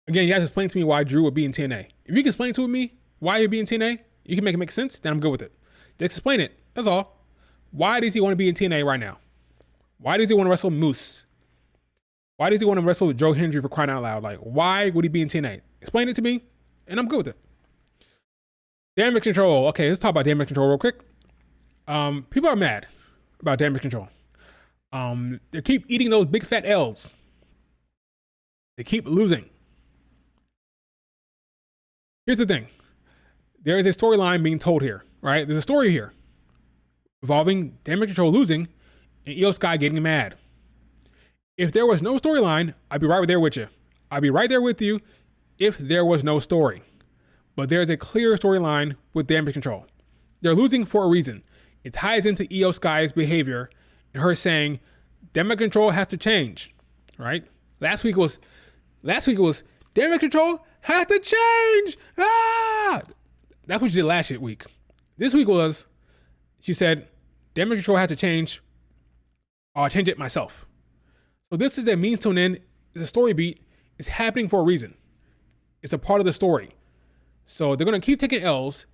Again, you guys explain to me why Drew would be in TNA. If you can explain to me why he'd be in TNA, you can make it make sense, then I'm good with it. Just explain it. That's all. Why does he want to be in TNA right now? Why does he want to wrestle Moose? Why does he want to wrestle Joe Hendry, for crying out loud? Like, why would he be in TNA? Explain it to me, and I'm good with it. Damage control. Okay, let's talk about damage control real quick. People are mad about damage control. They keep eating those big fat L's. They keep losing. Here's the thing. There is a storyline being told here, right? There's a story here involving damage control losing and Io Sky getting mad. If there was no storyline, I'd be right there with you. I'd be right there with you if there was no story. But there's a clear storyline with damage control. They're losing for a reason. It ties into Io Sky's behavior and her saying, damage control has to change, right? Last week it was damage control has to change. Ah! That's what she did last week. This week was, she said, damage control has to change. I'll change it myself. So this is a means to an end. It's a story beat. It's happening for a reason. It's a part of the story. So they're going to keep taking L's.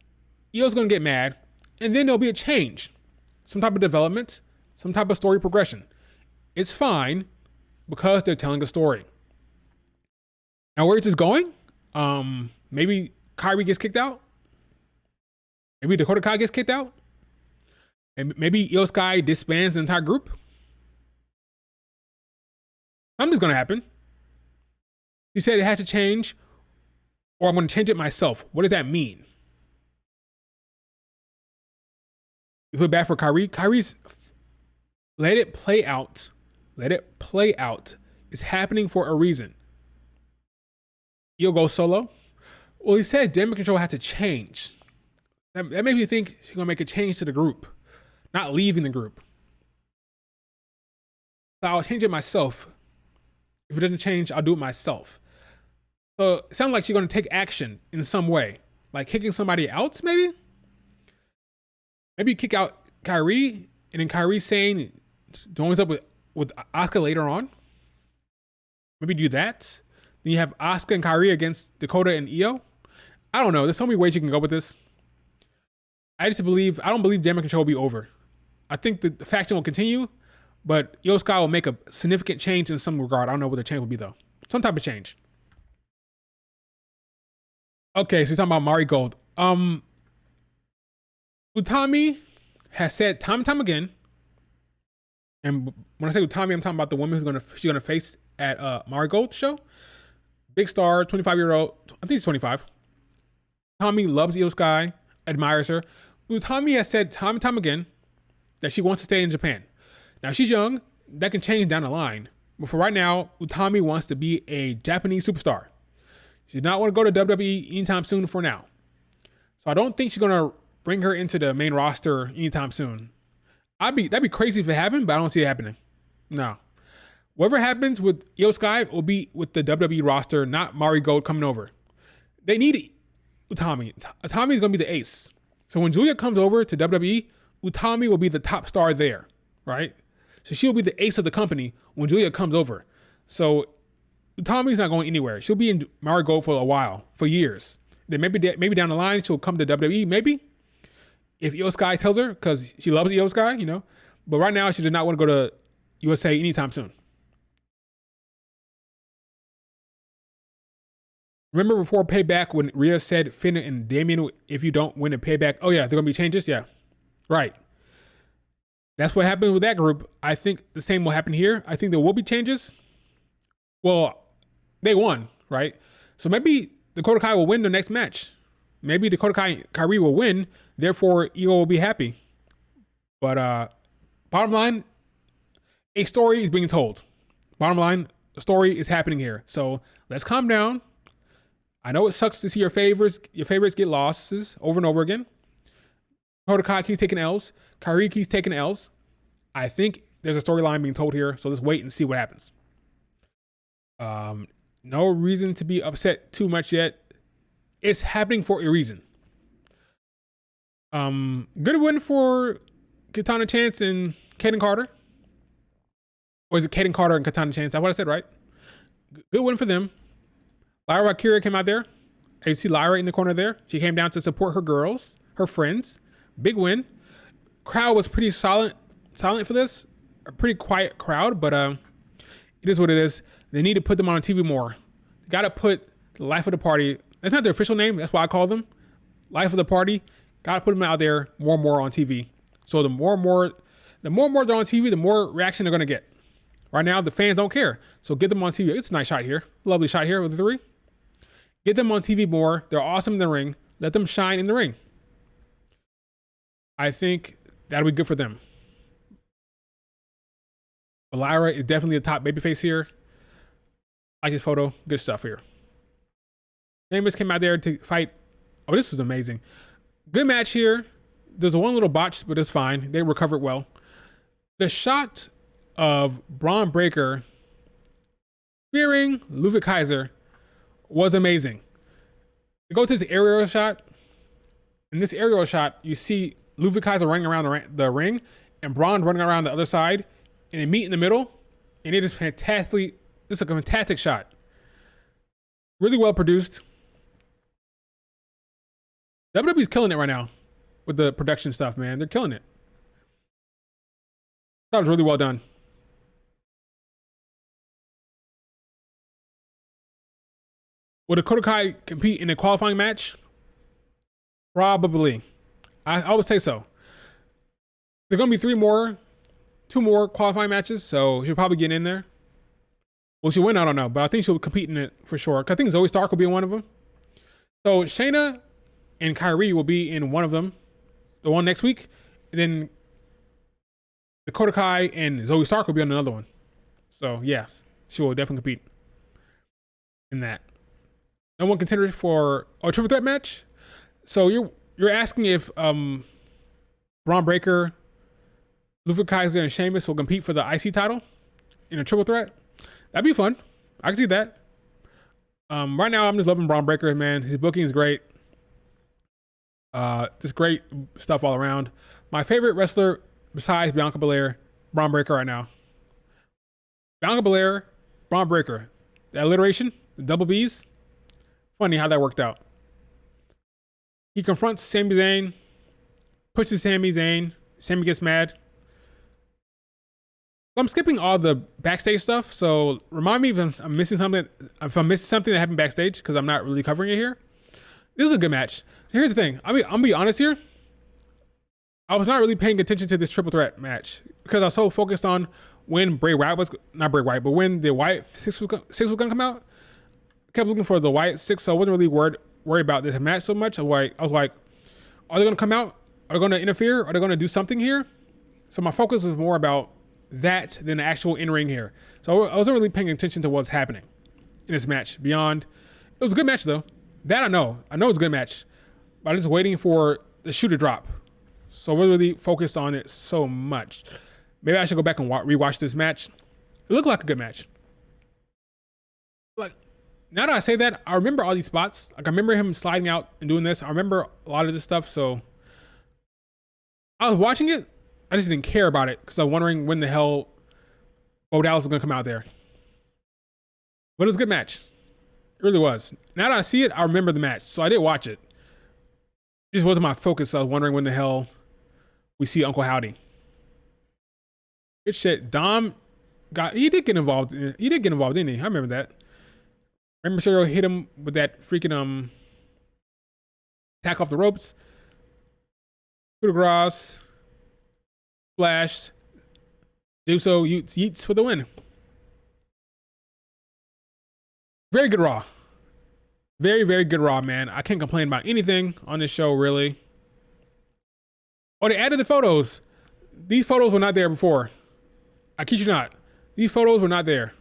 Io's going to get mad. And then there'll be a change. Some type of development. Some type of story progression. It's fine because they're telling a story. Now where is this going? Maybe Kyrie gets kicked out. Maybe Dakota Kai gets kicked out. And maybe Io Sky disbands the entire group. Something's going to happen. You said it has to change, or I'm going to change it myself. What does that mean? You feel bad for Kyrie? Kyrie's let it play out. Let it play out. It's happening for a reason. Io goes solo. Well, he said damage control has to change. That makes me think she's going to make a change to the group, not leaving the group. So I'll change it myself. If it doesn't change, I'll do it myself. So it sounds like she's going to take action in some way, like kicking somebody out, maybe? Maybe kick out Kyrie, and then Kyrie saying, doing what's up with Asuka later on. Maybe do that. Then you have Asuka and Kyrie against Dakota and Io. I don't know. There's so many ways you can go with this. I don't believe damage control will be over. I think the faction will continue, but Io Sky will make a significant change in some regard. I don't know what the change will be, though. Some type of change. Okay, so you're talking about Mari Gold. Utami has said time and time again, and when I say Utami, I'm talking about the woman she's gonna face at Mari Gold show. Big star, 25-year-old. I think she's 25. Utami loves Io Sky, admires her. Utami has said time and time again that she wants to stay in Japan. Now she's young, that can change down the line. But for right now, Utami wants to be a Japanese superstar. She does not want to go to WWE anytime soon for now. So I don't think she's gonna bring her into the main roster anytime soon. That'd be crazy if it happened, but I don't see it happening. No. Whatever happens with Io Sky will be with the WWE roster, not Mari Gold coming over. They need Utami. Utami is gonna be the ace. So when Julia comes over to WWE, Utami will be the top star there, right? So she'll be the ace of the company when Julia comes over. So Utami's not going anywhere. She'll be in Mari Gold for a while, for years. Then maybe down the line she'll come to WWE, maybe. If Io Sky tells her, because she loves Io Sky, you know. But right now she does not want to go to USA anytime soon. Remember before Payback when Rhea said Finn and Damien, if you don't win a Payback, oh yeah, there gonna be changes. Yeah, right. That's what happened with that group. I think the same will happen here. I think there will be changes. Well, they won, right? So maybe Dakota Kai will win the next match. Maybe Dakota Kai Kyrie will win. Therefore, Ego will be happy. But bottom line, a story is being told. Bottom line, the story is happening here. So let's calm down. I know it sucks to see your favorites get losses over and over again. Dakota Kai keeps taking L's. Kyrie keeps taking L's. I think there's a storyline being told here. So let's wait and see what happens. No reason to be upset too much yet. It's happening for a reason. Good win for Katana Chance and Kaden Carter. Or is it Kaden Carter and Katana Chance? That's what I said, right? Good win for them. Lyra Akira came out there. You see Lyra in the corner there. She came down to support her girls, her friends. Big win. Crowd was pretty silent for this. A pretty quiet crowd, but it is what it is. They need to put them on TV more. They got to put the life of the party. That's not their official name. That's why I call them life of the party. Got to put them out there more and more on TV. So the more and more they're on TV, the more reaction they're going to get. Right now, the fans don't care. So get them on TV. It's a nice shot here. Lovely shot here with the 3. Get them on TV more. They're awesome in the ring. Let them shine in the ring. I think that'll be good for them. But Lyra is definitely a top babyface here. I like his photo. Good stuff here. Sheamus came out there to fight. Oh, this was amazing. Good match here. There's one little botch, but it's fine. They recovered well. The shot of Braun Breaker spearing Ludwig Kaiser was amazing. You go to this aerial shot. In this aerial shot, you see Ludwig Kaiser running around the ring and Braun running around the other side, and they meet in the middle, and it is fantastically. This is a fantastic shot. Really well produced. WWE's killing it right now with the production stuff, man. They're killing it. That was really well done. Will Dakota Kai compete in a qualifying match? Probably. I would say so. There's going to be 2 more qualifying matches, so she'll probably get in there. Will she win? I don't know, but I think she'll compete in it for sure. I think Zoe Stark will be in one of them. So Shayna and Kyrie will be in one of them, the one next week. And then Dakota Kai and Zoe Stark will be on another one. So yes, she will definitely compete in that. No one contender for a triple threat match. So you're asking if Braun Breaker, Ludwig Kaiser, and Sheamus will compete for the IC title in a triple threat. That'd be fun. I can see that. Right now, I'm just loving Braun Breaker, man. His booking is great. Just great stuff all around. My favorite wrestler besides Bianca Belair, Braun Breaker right now. Bianca Belair, Braun Breaker. The alliteration, the double B's. Funny how that worked out. He confronts Sami Zayn, pushes Sami Zayn. Sami gets mad. I'm skipping all the backstage stuff, so remind me if I'm missing something. If I'm missing something that happened backstage, because I'm not really covering it here. This is a good match. So here's the thing. I'm gonna be honest here. I was not really paying attention to this triple threat match because I was so focused on when when the Wyatt 6 was gonna come out. I kept looking for the Wyatt 6, so I wasn't really worried about this match so much. I was like, are they gonna come out? Are they gonna interfere? Are they gonna do something here? So my focus was more about that than the actual in-ring here. So I wasn't really paying attention to what's happening in this match. Beyond, it was a good match though. That I know it's a good match. But I'm just waiting for the shoe to drop. So we're really focused on it so much. Maybe I should go back and rewatch this match. It looked like a good match. Like, now that I say that, I remember all these spots. Like, I remember him sliding out and doing this. I remember a lot of this stuff. So I was watching it. I just didn't care about it because I was wondering when the hell Bo Dallas was going to come out there. But it was a good match. It really was. Now that I see it, I remember the match. So I did watch it. It just wasn't my focus. I was wondering when the hell we see Uncle Howdy. Good shit. Dom he did get involved, didn't he? I remember that. Rey Mysterio hit him with that freaking attack off the ropes. Coup de grace. Splash. Uso yeets for the win. Very good Raw. Very, very good Raw, man. I can't complain about anything on this show, really. Oh, they added the photos. These photos were not there before. I kid you not. These photos were not there.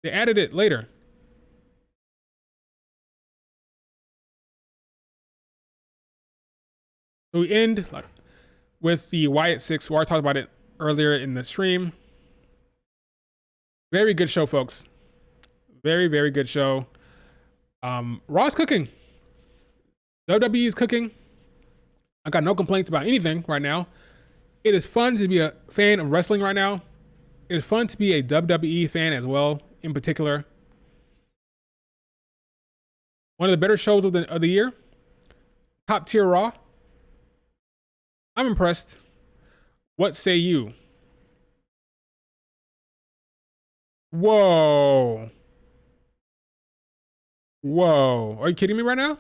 They added it later. So we end with the Wyatt Sick6. I talked about it earlier in the stream. Very good show, folks. Very, very good show. Raw's cooking. WWE is cooking. I got no complaints about anything right now. It is fun to be a fan of wrestling right now. It is fun to be a WWE fan as well, in particular. One of the better shows of the year. Top tier Raw. I'm impressed. What say you? Whoa. Whoa. Are you kidding me right now?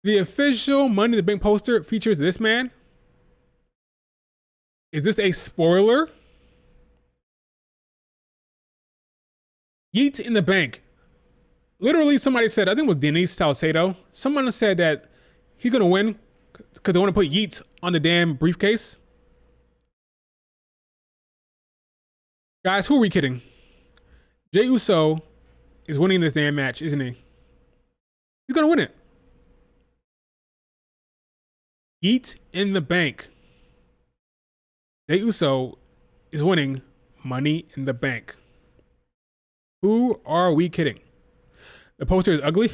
The official Money in the Bank poster features this man. Is this a spoiler? Yeet in the bank. Literally, somebody said, I think it was Denise Salcedo. Someone said that he's going to win because they want to put Yeet on the damn briefcase. Guys, who are we kidding? Jey Uso is winning this damn match, isn't he? He's going to win it. Yeet in the bank. Jey Uso is winning Money in the Bank. Who are we kidding? The poster is ugly.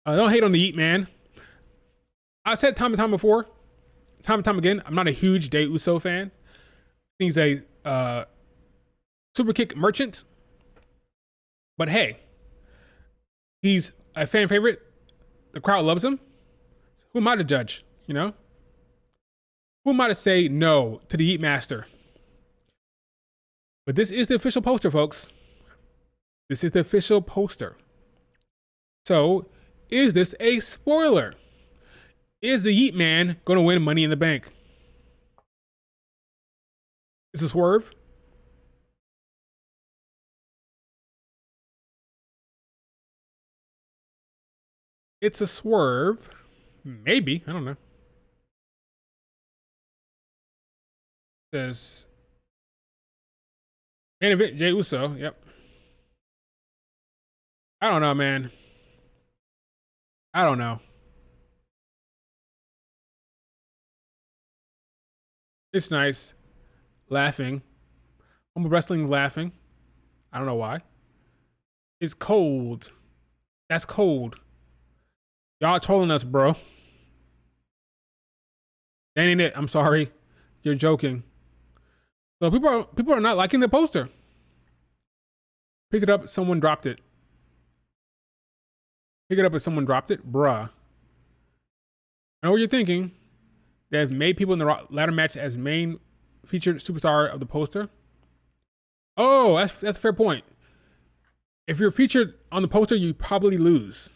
Don't hate on the Yeet, man. I said time and time before, time and time again, I'm not a huge Jey Uso fan. He's a super kick merchant. But hey, he's a fan favorite. The crowd loves him. Who am I to judge, you know? Who am I to say no to the Yeet Master? But this is the official poster, folks. This is the official poster. So, is this a spoiler? Is the Yeet Man going to win Money in the Bank? Is it a swerve? It's a swerve. Maybe. I don't know. Says main event Jey Uso. Yep. I don't know, man. I don't know. It's nice. Laughing. Humble Wrestling laughing. I don't know why. It's cold. That's cold. Y'all trolling us, bro. That ain't it. I'm sorry. You're joking. So people are not liking the poster. Picked it up, someone dropped it. Pick it up and someone dropped it? Bruh. I know what you're thinking. They have made people in the ladder match as main featured superstar of the poster. Oh, that's a fair point. If you're featured on the poster, you probably lose.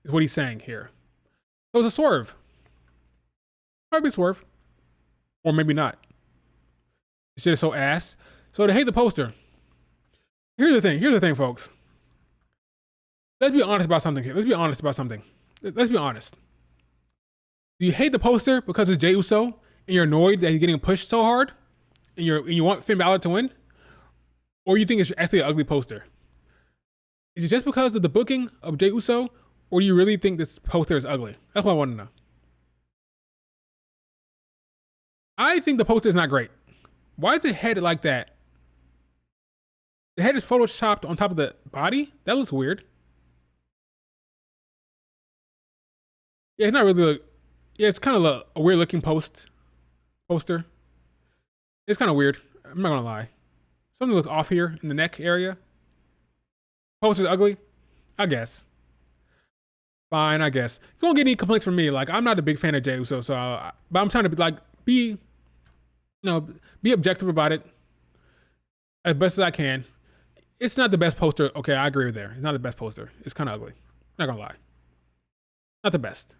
Is what he's saying here. So it's a swerve. Might be a swerve. Or maybe not. This shit is so ass. So to hate the poster. Here's the thing, folks. Let's be honest about something here. Let's be honest. Do you hate the poster because it's Jey Uso and you're annoyed that he's getting pushed so hard and you want Finn Balor to win? Or you think it's actually an ugly poster? Is it just because of the booking of Jey Uso, or do you really think this poster is ugly? That's what I want to know. I think the poster is not great. Why is the head like that? The head is photoshopped on top of the body? That looks weird. Yeah, it's not really. Yeah, it's kind of a weird looking poster. It's kind of weird. I'm not gonna lie. Something looks off here in the neck area. Poster's ugly, I guess. Fine, I guess. You won't get any complaints from me. Like, I'm not a big fan of Jey Uso, but I'm trying to be objective about it. as best as I can. It's not the best poster. Okay, I agree with there. It's not the best poster. It's kind of ugly. Not gonna lie. Not the best.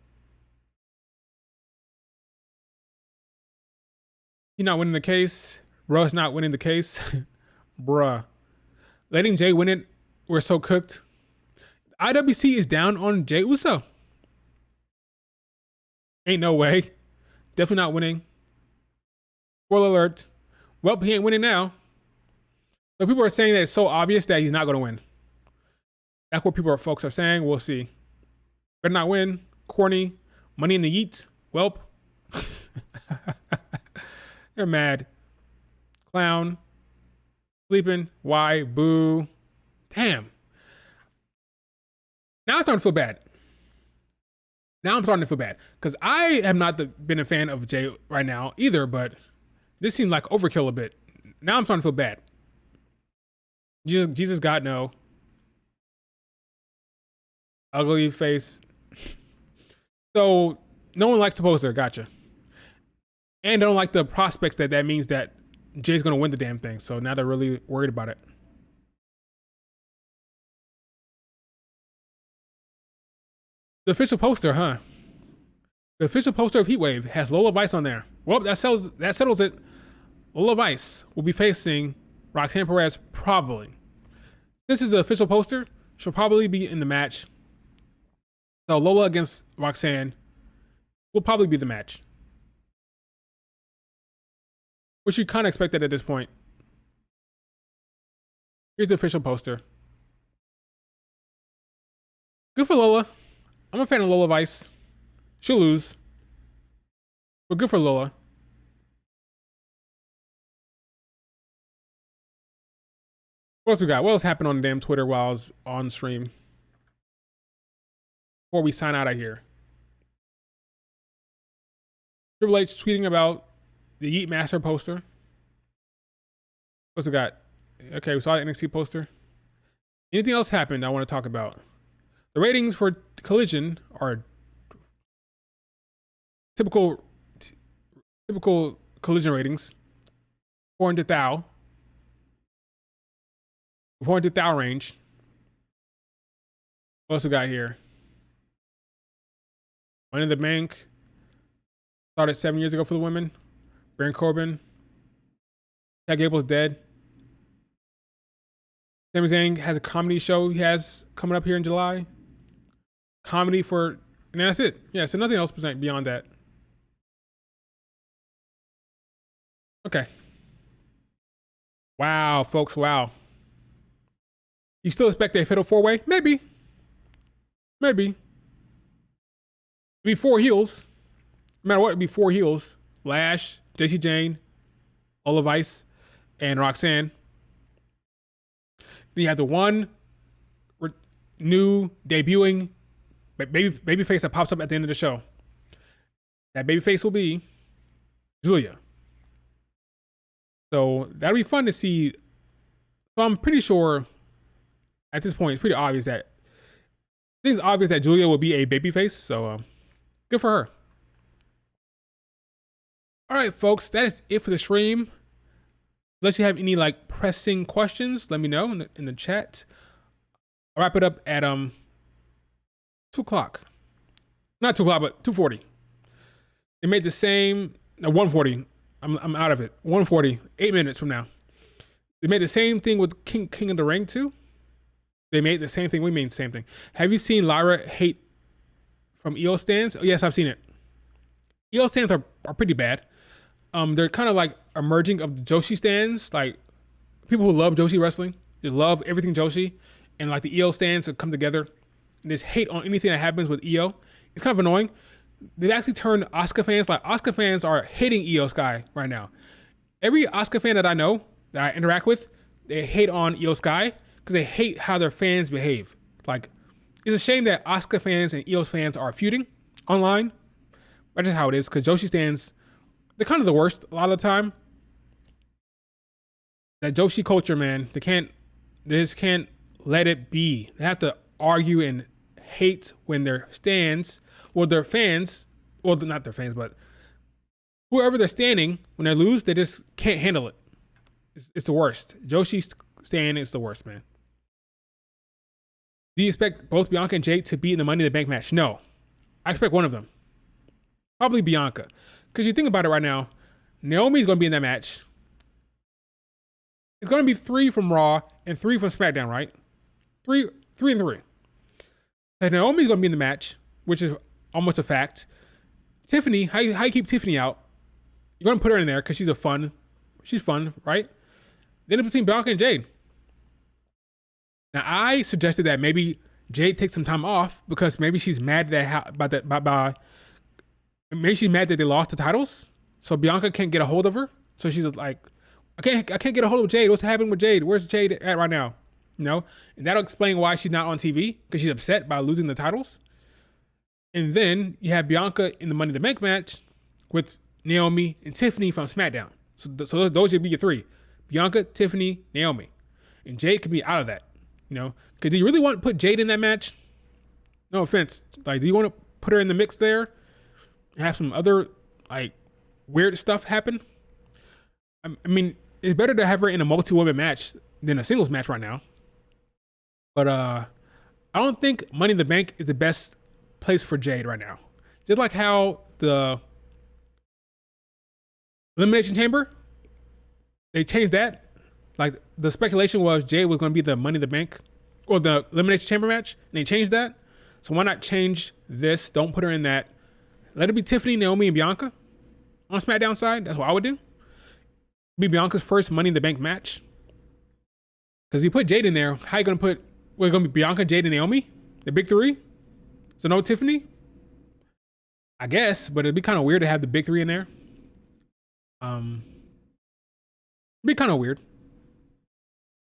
He's not winning the case. Russ not winning the case. Bruh. Letting Jay win it, we're so cooked. IWC is down on Jay Uso. Ain't no way. Definitely not winning. Spoiler alert. Well, he ain't winning now. So people are saying that it's so obvious that he's not going to win. That's what folks are saying. We'll see. Better not win. Corny. Money in the yeet. Welp. You're mad. Clown. Sleeping. Why? Boo. Damn. Now I'm starting to feel bad. Because I have not been a fan of Jay right now either, but this seemed like overkill a bit. Now I'm starting to feel bad. Jesus God, no. Ugly face. So no one likes the poster. Gotcha. And they don't like the prospects that means that Jay's going to win the damn thing. So now they're really worried about it. The official poster, huh? The official poster of Heatwave has Lola Vice on there. Well, that settles it. Lola Vice will be facing Roxanne Perez probably. This is the official poster. She'll probably be in the match. So Lola against Roxanne will probably be the match. Which you kind of expected at this point. Here's the official poster. Good for Lola. I'm a fan of Lola Vice. She'll lose. But good for Lola. What else we got? What else happened on the damn Twitter while I was on stream? Before we sign out of here. Triple H tweeting about the Yeet Master poster. What's we got? Okay, we saw the NXT poster. Anything else happened I want to talk about? The ratings for Collision are typical Collision ratings. 400,000. 400,000 range. What else we got here? Money in the Bank. Started 7 years ago for the women. Baron Corbin. Chad Gable's dead. Sami Zayn has a comedy show he has coming up here in July. Comedy for, and that's it. Yeah, so nothing else beyond that. Okay. Wow, folks, wow. You still expect a fatal four-way? Maybe. It'd be four heels. No matter what, it'd be four heels. Lash, JC Jane, Lola Vice, and Roxanne. Then you have the one new debuting babyface that pops up at the end of the show. That babyface will be Julia. So that'll be fun to see. So I'm pretty sure at this point it's pretty obvious that Julia will be a babyface. So good for her. All right, folks, that is it for the stream. Unless you have any like pressing questions, let me know in the chat. I'll wrap it up at 2 o'clock. Not 2 o'clock, but 2:40. They made the same. No, 1:40. I'm out of it. 1:40. 8 minutes from now. They made the same thing with King of the Ring too. They made the same thing. We made the same thing. Have you seen Lyra hate from EO stands? Oh, yes, I've seen it. EO stands are pretty bad. They're kind of like a merging of the Joshi stands, like people who love Joshi wrestling, just love everything Joshi, and like the EO stands have come together and just hate on anything that happens with EO. It's kind of annoying. They've actually turned Asuka fans, like Asuka fans are hating EO Sky right now. Every Asuka fan that I know, that I interact with, they hate on EO Sky because they hate how their fans behave. Like, it's a shame that Asuka fans and EOS fans are feuding online. That's just how it is, because Joshi stands, they're kind of the worst a lot of the time. That Joshi culture, man, they just can't let it be. They have to argue and hate when their stands, well, their fans, well, not their fans, but whoever they're standing, when they lose, they just can't handle it. It's the worst. Joshi staying is the worst, man. Do you expect both Bianca and Jade to be in the Money in the Bank match? No. I expect one of them. Probably Bianca. Because you think about it right now, Naomi's going to be in that match. It's going to be 3 from Raw and 3 from SmackDown, right? 3 and 3. And Naomi's going to be in the match, which is almost a fact. Tiffany, how you keep Tiffany out? You're going to put her in there because she's fun, right? Then it's between Bianca and Jade. Now, I suggested that maybe Jade takes some time off because maybe she's mad maybe she's mad that they lost the titles. So Bianca can't get a hold of her. So she's like, I can't get a hold of Jade. What's happening with Jade? Where's Jade at right now? You know? And that'll explain why she's not on TV, because she's upset by losing the titles. And then you have Bianca in the Money in the Bank match with Naomi and Tiffany from SmackDown. So those should be your 3. Bianca, Tiffany, Naomi. And Jade could be out of that. You know? Because do you really want to put Jade in that match? No offense. Like, do you want to put her in the mix there and have some other, like, weird stuff happen? I mean, it's better to have her in a multi-woman match than a singles match right now. But I don't think Money in the Bank is the best place for Jade right now. Just like how the Elimination Chamber, they changed that. Like, the speculation was Jade was going to be the Money in the Bank or the Elimination Chamber match, and they changed that. So why not change this? Don't put her in that. Let it be Tiffany, Naomi, and Bianca on SmackDown side. That's what I would do. Be Bianca's first Money in the Bank match. Because you put Jade in there, how you going to put, we're going to be Bianca, Jade, and Naomi? The big 3? So no Tiffany? I guess, but it'd be kind of weird to have the big 3 in there. It'd be kind of weird.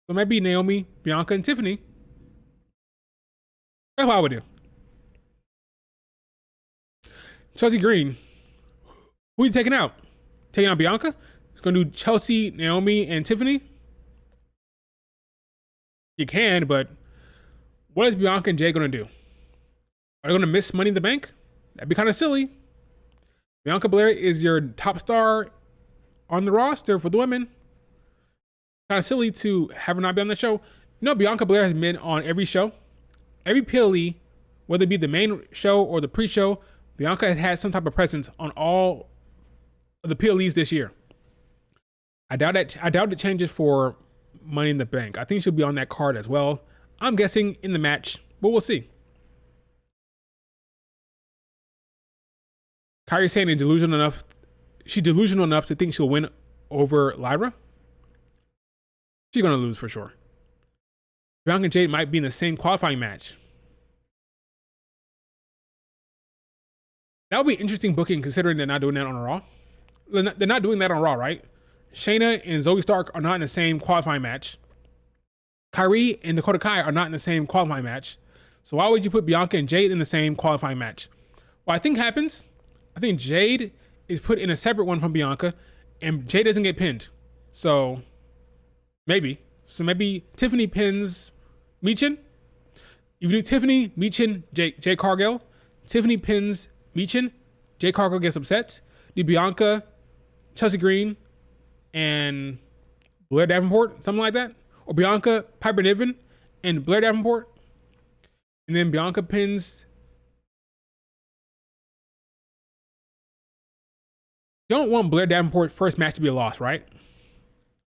So maybe Naomi, Bianca, and Tiffany. That's what I would do. Chelsea Green. Who are you taking out? Taking out Bianca? It's going to do Chelsea, Naomi, and Tiffany? You can, but what is Bianca and Jay going to do? Are they going to miss Money in the Bank? That'd be kind of silly. Bianca Belair is your top star on the roster for the women. Kind of silly to have her not be on the show. You know, Bianca Belair has been on every show. Every PLE, whether it be the main show or the pre-show, Bianca has had some type of presence on all of the PLEs this year. I doubt it changes for Money in the Bank. I think she'll be on that card as well. I'm guessing in the match, but we'll see. Kyrie saying she's delusional enough to think she'll win over Lyra. She's going to lose for sure. Bianca and Jade might be in the same qualifying match. That would be interesting booking considering they're not doing that on Raw. They're not doing that on Raw, right? Shayna and Zoe Stark are not in the same qualifying match. Kyrie and Dakota Kai are not in the same qualifying match. So why would you put Bianca and Jade in the same qualifying match? What I think happens, I think Jade is put in a separate one from Bianca and Jade doesn't get pinned. So maybe Tiffany pins Michin. If you do Tiffany, Michin, Jade Cargill. Tiffany pins Michin. Jade Cargill gets upset. Do Bianca, Chelsea Green, and Blair Davenport, something like that. Or Bianca, Piper Niven, and Blair Davenport. And then Bianca pins. You don't want Blair Davenport's first match to be a loss, right?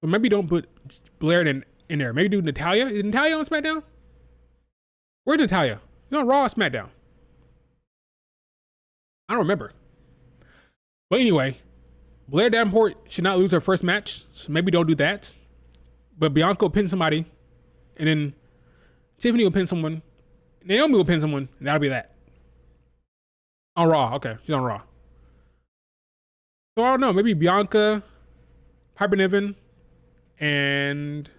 But maybe don't put Blair in there. Maybe do Natalya. Is Natalya on SmackDown? Where's Natalya? She's on Raw or SmackDown? I don't remember. But anyway, Blair Davenport should not lose her first match, so maybe don't do that. But Bianca will pin somebody, and then Tiffany will pin someone, Naomi will pin someone, and that'll be that. On Raw, okay, she's on Raw. So I don't know, maybe Bianca, Piper Niven, and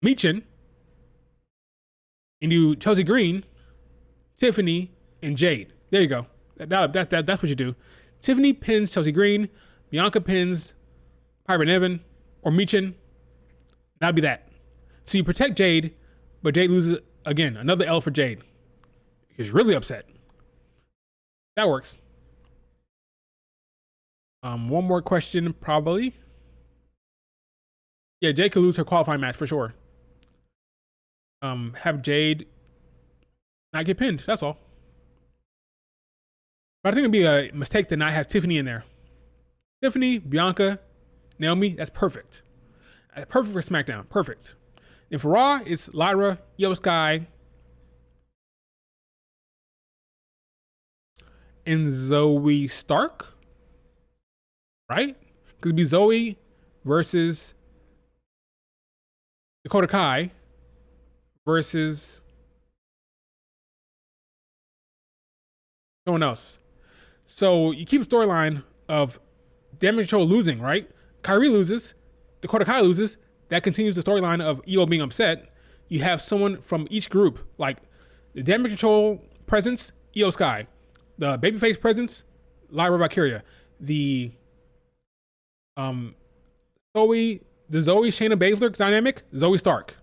Michin, and do Chelsea Green, Tiffany, and Jade. There you go. That's what you do. Tiffany pins Chelsea Green, Bianca pins Piper Niven or Michin. That'd be that. So you protect Jade, but Jade loses again. Another L for Jade. She's really upset. That works. One more question, probably. Yeah, Jade could lose her qualifying match for sure. Have Jade not get pinned. That's all. But I think it'd be a mistake to not have Tiffany in there. Tiffany, Bianca, Naomi. That's perfect. That's perfect for SmackDown. Perfect. And for Raw, it's Lyra, Io Sky, and Zoe Stark. Right? Because it'd be Zoe versus Dakota Kai versus someone else. So you keep a storyline of Damage Control losing, right? Kyrie loses, Dakota Kai loses. That continues the storyline of Io being upset. You have someone from each group, like the Damage Control presence, Io Sky. The Babyface presence, Lyra Valkyria. The Zoe Shayna Baszler dynamic, Zoe Stark.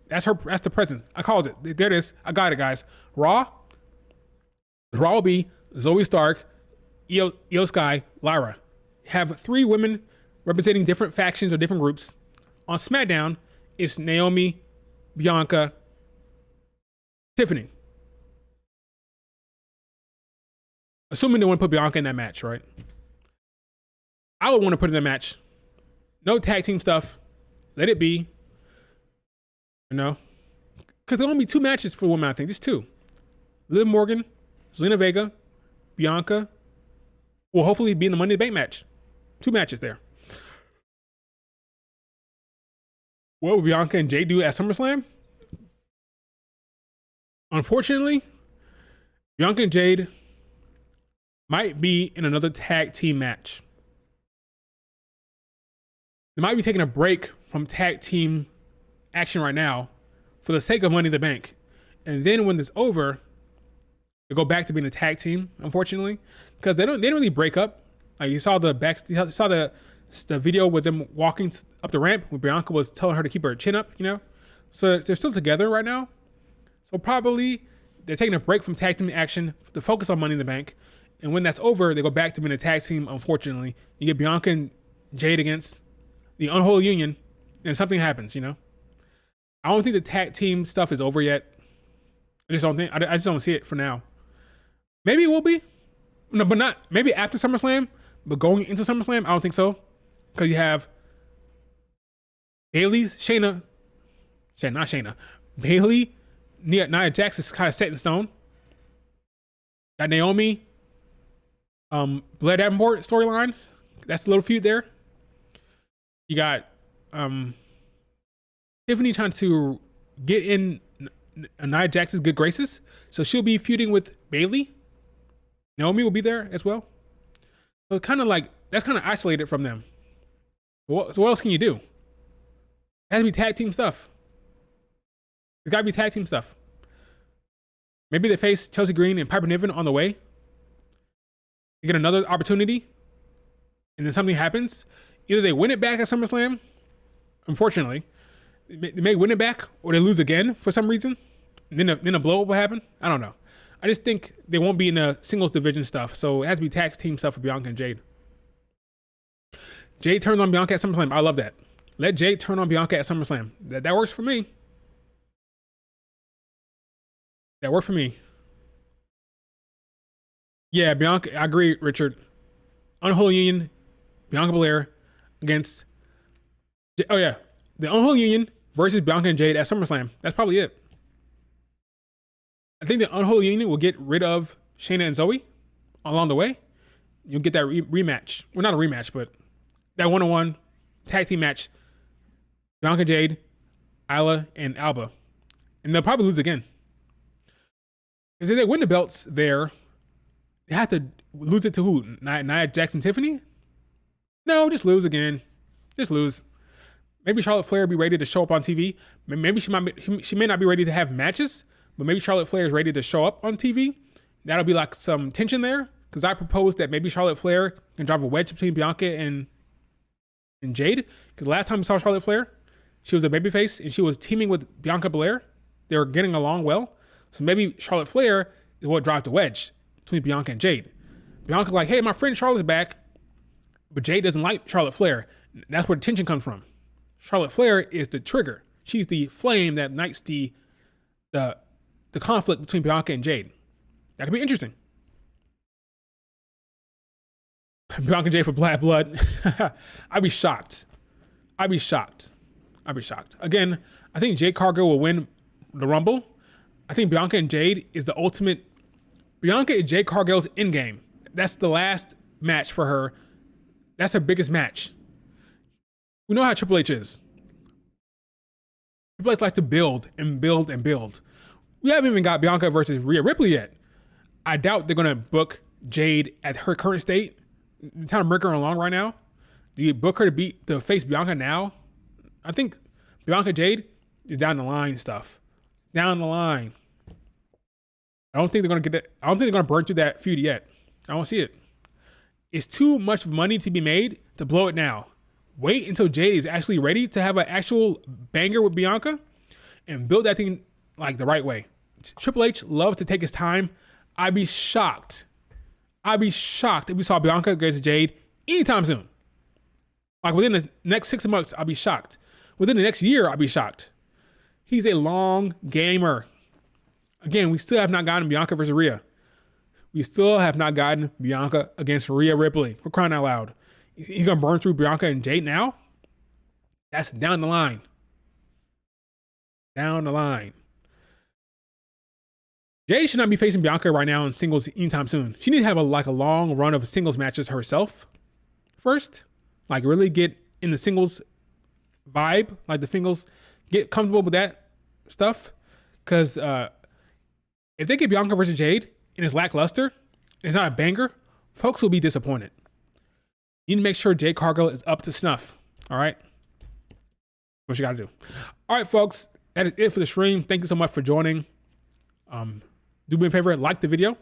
That's the presence. I called it. There it is. I got it, guys. Raw will be Zoe Stark, Io Sky, Lyra. Have 3 women representing different factions or different groups. On SmackDown, it's Naomi, Bianca, Tiffany. Assuming they want to put Bianca in that match, right? I would want to put in that match. No tag team stuff. Let it be. You know? Because there'll only be 2 matches for women, I think. Just 2. Liv Morgan, Zelina Vega, Bianca will hopefully be in the Money in the Bank match. 2 matches there. What will Bianca and Jade do at SummerSlam? Unfortunately, Bianca and Jade might be in another tag team match. They might be taking a break from tag team action right now for the sake of Money in the Bank. And then when it's over, they go back to being a tag team, unfortunately. Because they don't really break up. Like you saw the video with them walking up the ramp when Bianca was telling her to keep her chin up, you know? So they're still together right now. So probably they're taking a break from tag team action to focus on Money in the Bank. And when that's over, they go back to being a tag team, unfortunately. You get Bianca and Jade against the Unholy Union, and something happens, you know? I don't think the tag team stuff is over yet. I just don't see it for now. Maybe it will be. No, but not, maybe after SummerSlam, but going into SummerSlam, I don't think so. Because you have Bayley, Bayley, Nia Jax is kind of set in stone. Got Naomi, Blair Davenport storyline. That's a little feud there. You got Tiffany trying to get in Nia Jax's good graces. So she'll be feuding with Bayley. Naomi will be there as well. So kind of like, that's kind of isolated from them. So what else can you do? It has to be tag team stuff. It's got to be tag team stuff. Maybe they face Chelsea Green and Piper Niven on the way. You get another opportunity, and then something happens. Either they win it back at SummerSlam, unfortunately. They may win it back, or they lose again for some reason. And then a blow-up will happen. I don't know. I just think they won't be in the singles division stuff, so it has to be tag team stuff for Bianca and Jade. Jade turns on Bianca at SummerSlam. I love that. Let Jade turn on Bianca at SummerSlam. That works for me. That worked for me. Yeah, Bianca, I agree, Richard. Unholy Union, Bianca Belair against... Oh, yeah. The Unholy Union versus Bianca and Jade at SummerSlam. That's probably it. I think the Unholy Union will get rid of Shayna and Zoe along the way. You'll get that rematch. Well, not a rematch, but that one-on-one tag team match. Bianca, Jade, Isla, and Alba. And they'll probably lose again. Because if they win the belts there, they have to lose it to who? Nia Jax and Tiffany? No, just lose again. Just lose. Maybe Charlotte Flair will be ready to show up on TV. Maybe she may not be ready to have matches, but maybe Charlotte Flair is ready to show up on TV. That'll be like some tension there. Because I proposed that maybe Charlotte Flair can drive a wedge between Bianca and Jade. Because last time we saw Charlotte Flair, she was a babyface and she was teaming with Bianca Belair. They were getting along well. So maybe Charlotte Flair is what drives the wedge between Bianca and Jade. Bianca like, hey, my friend Charlotte's back, But Jade doesn't like Charlotte Flair. That's where the tension comes from. Charlotte Flair is the trigger. She's the flame that ignites the conflict between Bianca and Jade. That could be interesting. Bianca and Jade for Bad Blood. I'd be shocked. I'd be shocked. Again, I think Jade Cargill will win the Rumble. I think Bianca and Jade is the ultimate. Bianca and Jade Cargill's endgame. That's the last match for her. That's her biggest match. We know how Triple H is. Triple H likes to build and build and build. We haven't even got Bianca versus Rhea Ripley yet. I doubt they're going to book Jade at her current state. The time to bring her along right now. Do you book her to face Bianca now? I think Bianca Jade is down the line stuff. Down the line. I don't think they're going to get it. I don't think they're going to burn through that feud yet. I don't see it. It's too much money to be made to blow it now. Wait until Jade is actually ready to have an actual banger with Bianca and build that thing like the right way. Triple H loves to take his time. I'd be shocked. I'd be shocked if we saw Bianca against Jade anytime soon. Like within the next 6 months, I'll be shocked. Within the next year, I'll be shocked. He's a long gamer. Again, we still have not gotten Bianca versus Rhea. We still have not gotten Bianca against Rhea Ripley. We're crying out loud. He's going to burn through Bianca and Jade now? That's down the line. Down the line. Jade should not be facing Bianca right now in singles anytime soon. She needs to have a long run of singles matches herself first. Like really get in the singles vibe, like the singles, get comfortable with that stuff. Because if they get Bianca versus Jade and it's lackluster, and it's not a banger, folks will be disappointed. You need to make sure Jade Cargill is up to snuff. All right? What you got to do. All right, folks. That is it for the stream. Thank you so much for joining. Do me a favor, like the video.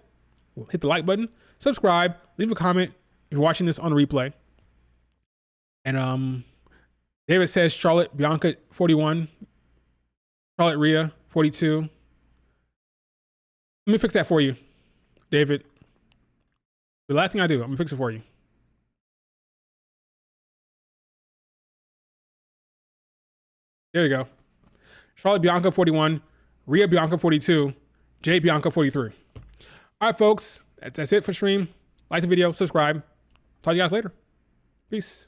Hit the like button. Subscribe. Leave a comment if you're watching this on replay. And David says Charlotte, Bianca, 41. Charlotte, Rhea, 42. Let me fix that for you, David. The last thing I do, I'm going to fix it for you. There you go. Charlotte Bianca 41, Rhea Bianca 42, Jay Bianca 43. All right, folks. That's it for stream. Like the video, subscribe. Talk to you guys later. Peace.